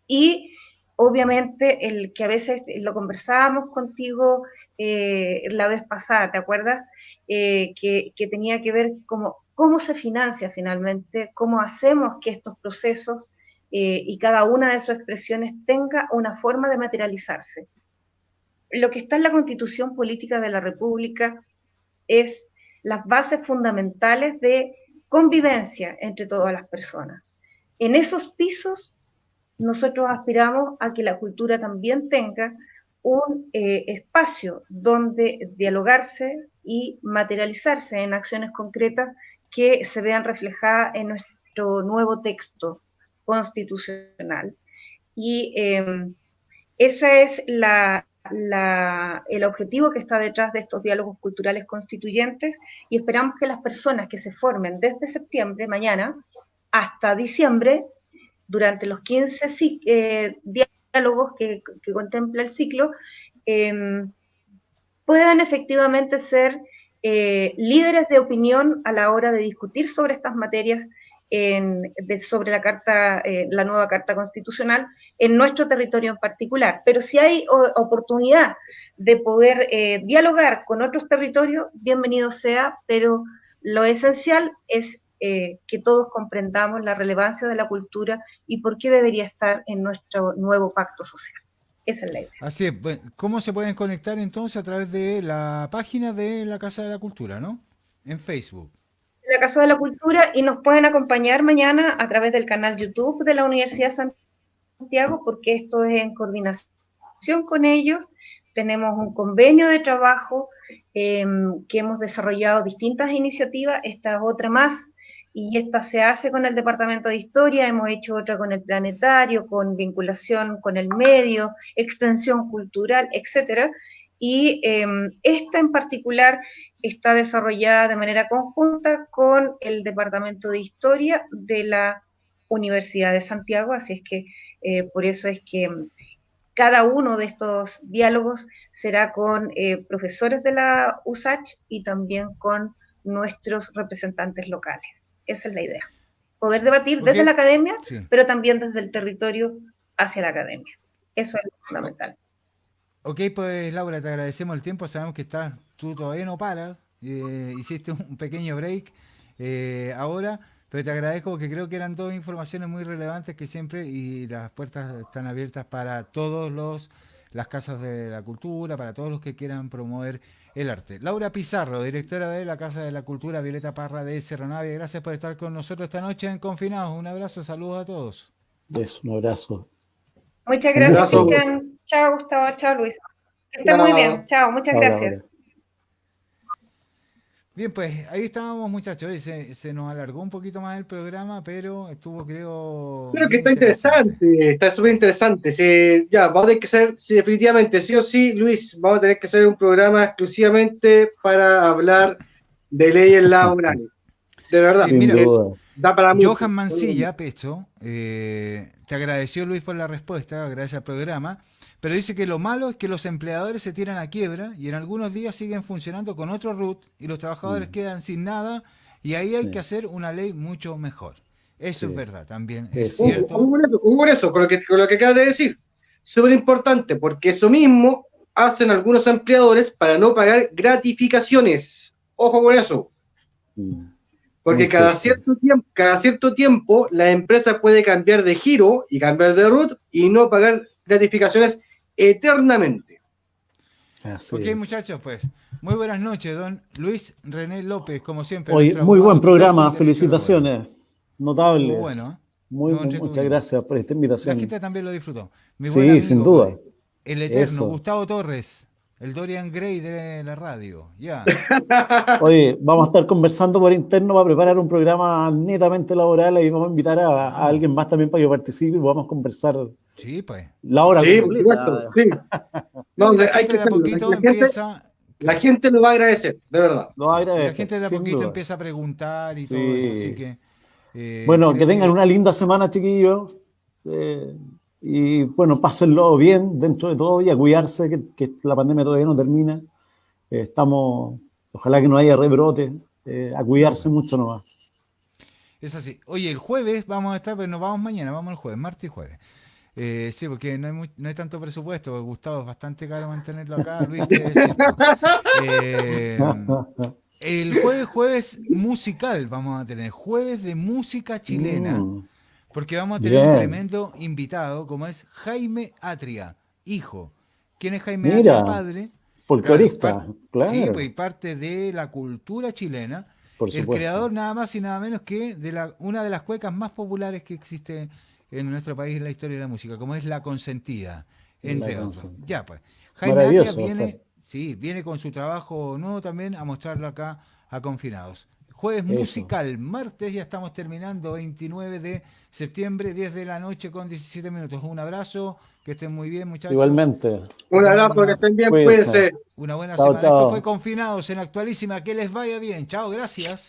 y obviamente el que a veces lo conversábamos contigo la vez pasada, ¿te acuerdas? Que tenía que ver cómo se financia finalmente, cómo hacemos que estos procesos y cada una de sus expresiones tenga una forma de materializarse. Lo que está en la Constitución Política de la República es las bases fundamentales de convivencia entre todas las personas. En esos pisos nosotros aspiramos a que la cultura también tenga un espacio donde dialogarse y materializarse en acciones concretas que se vean reflejadas en nuestro nuevo texto constitucional. Y ese es el objetivo que está detrás de estos diálogos culturales constituyentes, y esperamos que las personas que se formen desde septiembre, mañana, hasta diciembre, durante los 15 diálogos que contempla el ciclo, puedan efectivamente ser líderes de opinión a la hora de discutir sobre estas materias, sobre la nueva Carta Constitucional en nuestro territorio en particular. Pero si hay oportunidad de poder dialogar con otros territorios, bienvenido sea, pero lo esencial es que todos comprendamos la relevancia de la cultura y por qué debería estar en nuestro nuevo pacto social. Esa es la idea. Así es. ¿Cómo se pueden conectar entonces? A través de la página de la Casa de la Cultura, ¿no? En Facebook. La Casa de la Cultura, y nos pueden acompañar mañana a través del canal YouTube de la Universidad de Santiago, porque esto es en coordinación con ellos. Tenemos un convenio de trabajo que hemos desarrollado distintas iniciativas, esta es otra más, y esta se hace con el Departamento de Historia, hemos hecho otra con el Planetario, con vinculación con el medio, extensión cultural, etcétera, y esta en particular está desarrollada de manera conjunta con el Departamento de Historia de la Universidad de Santiago, así es que por eso es que cada uno de estos diálogos será con profesores de la USACH y también con nuestros representantes locales. Esa es la idea. Poder debatir desde la academia, sí, pero también desde el territorio hacia la academia. Eso es lo fundamental. Ok, pues Laura, te agradecemos el tiempo. Sabemos que tú todavía no paras. Hiciste un pequeño break ahora, pero te agradezco porque creo que eran dos informaciones muy relevantes que siempre, y las puertas están abiertas para todos las casas de la cultura, para todos los que quieran promover el arte. Laura Pizarro, directora de la Casa de la Cultura Violeta Parra de Cerro Navia, gracias por estar con nosotros esta noche en Confinados. Un abrazo, saludos a todos. Un abrazo. Muchas gracias, Cristian. Chao, Gustavo. Chao, Luis. Que estén muy bien. Chao, muchas gracias. Bien, pues ahí estábamos, muchachos. Se nos alargó un poquito más el programa, pero estuvo, creo que está interesante, está súper interesante. Sí, ya, vamos a tener que hacer, sí, definitivamente, sí o sí, Luis, vamos a tener que hacer un programa exclusivamente para hablar de leyes laborales. De verdad, sí, mira, da para mucho. Johan Mancilla, Pecho, te agradeció, Luis, por la respuesta, gracias al programa. Pero dice que lo malo es que los empleadores se tiran a quiebra y en algunos días siguen funcionando con otro RUT y los trabajadores quedan sin nada, y ahí hay que hacer una ley mucho mejor. Eso es verdad, también es cierto. Por eso, con lo que acabas de decir, súper importante, porque eso mismo hacen algunos empleadores para no pagar gratificaciones. Ojo con eso. Porque cada cierto tiempo la empresa puede cambiar de giro y cambiar de RUT y no pagar gratificaciones eternamente. Ok, muchachos, pues muy buenas noches, don Luis René López, como siempre. Hoy, muy buen programa, felicitaciones, notable. Muy bueno. Muchas gracias por esta invitación. La gente también lo disfrutó. Sí, amigo, sin duda. El eterno Gustavo Torres, El Dorian Gray de la radio. Ya. Oye, vamos a estar conversando por interno para preparar un programa netamente laboral y vamos a invitar a alguien más también para que participe y podamos conversar Sí, pues. la hora Sí, por completa. supuesto, sí. No, Y la hay gente que de a hacerlo. poquito empieza. La gente lo va a agradecer, de verdad. Lo va a Y la agradecer, gente de a sin poquito duda. empieza a preguntar y Sí. todo eso. Así que. Bueno, que creo tengan una linda semana, chiquillos. Y bueno, pásenlo bien dentro de todo y a cuidarse, que la pandemia todavía no termina. Ojalá que no haya rebrote, a cuidarse mucho nomás. Es así. Oye, el jueves vamos a estar, pero no vamos mañana, vamos el jueves, martes y jueves. Sí, porque no hay tanto presupuesto, porque Gustavo es bastante caro mantenerlo acá, Luis, qué decir. El jueves musical vamos a tener, jueves de música chilena, porque vamos a tener un Bien. tremendo invitado, como es Jaime Atria, hijo. ¿Quién es Jaime Atria? Mira, El padre. folclorista, claro. Sí, pues y parte de la cultura chilena. Por El supuesto. creador nada más y nada menos que de una de las cuecas más populares que existe en nuestro país en la historia de la música, como es La Consentida, entre La otros. Consentida. Ya pues. Jaime Atria Maravilloso, viene, Oscar. sí, viene con su trabajo nuevo también a mostrarlo acá a Confinados. Jueves Eso. musical, martes ya estamos terminando, 29 de septiembre, 10 de la noche con 17 minutos. Un abrazo, que estén muy bien, muchachos. Igualmente. Un abrazo, que estén bien, Cuídense. cuídense. Una buena Chao, semana. chao. Esto fue Confinados en Actualísima. Que les vaya bien. Chao, gracias.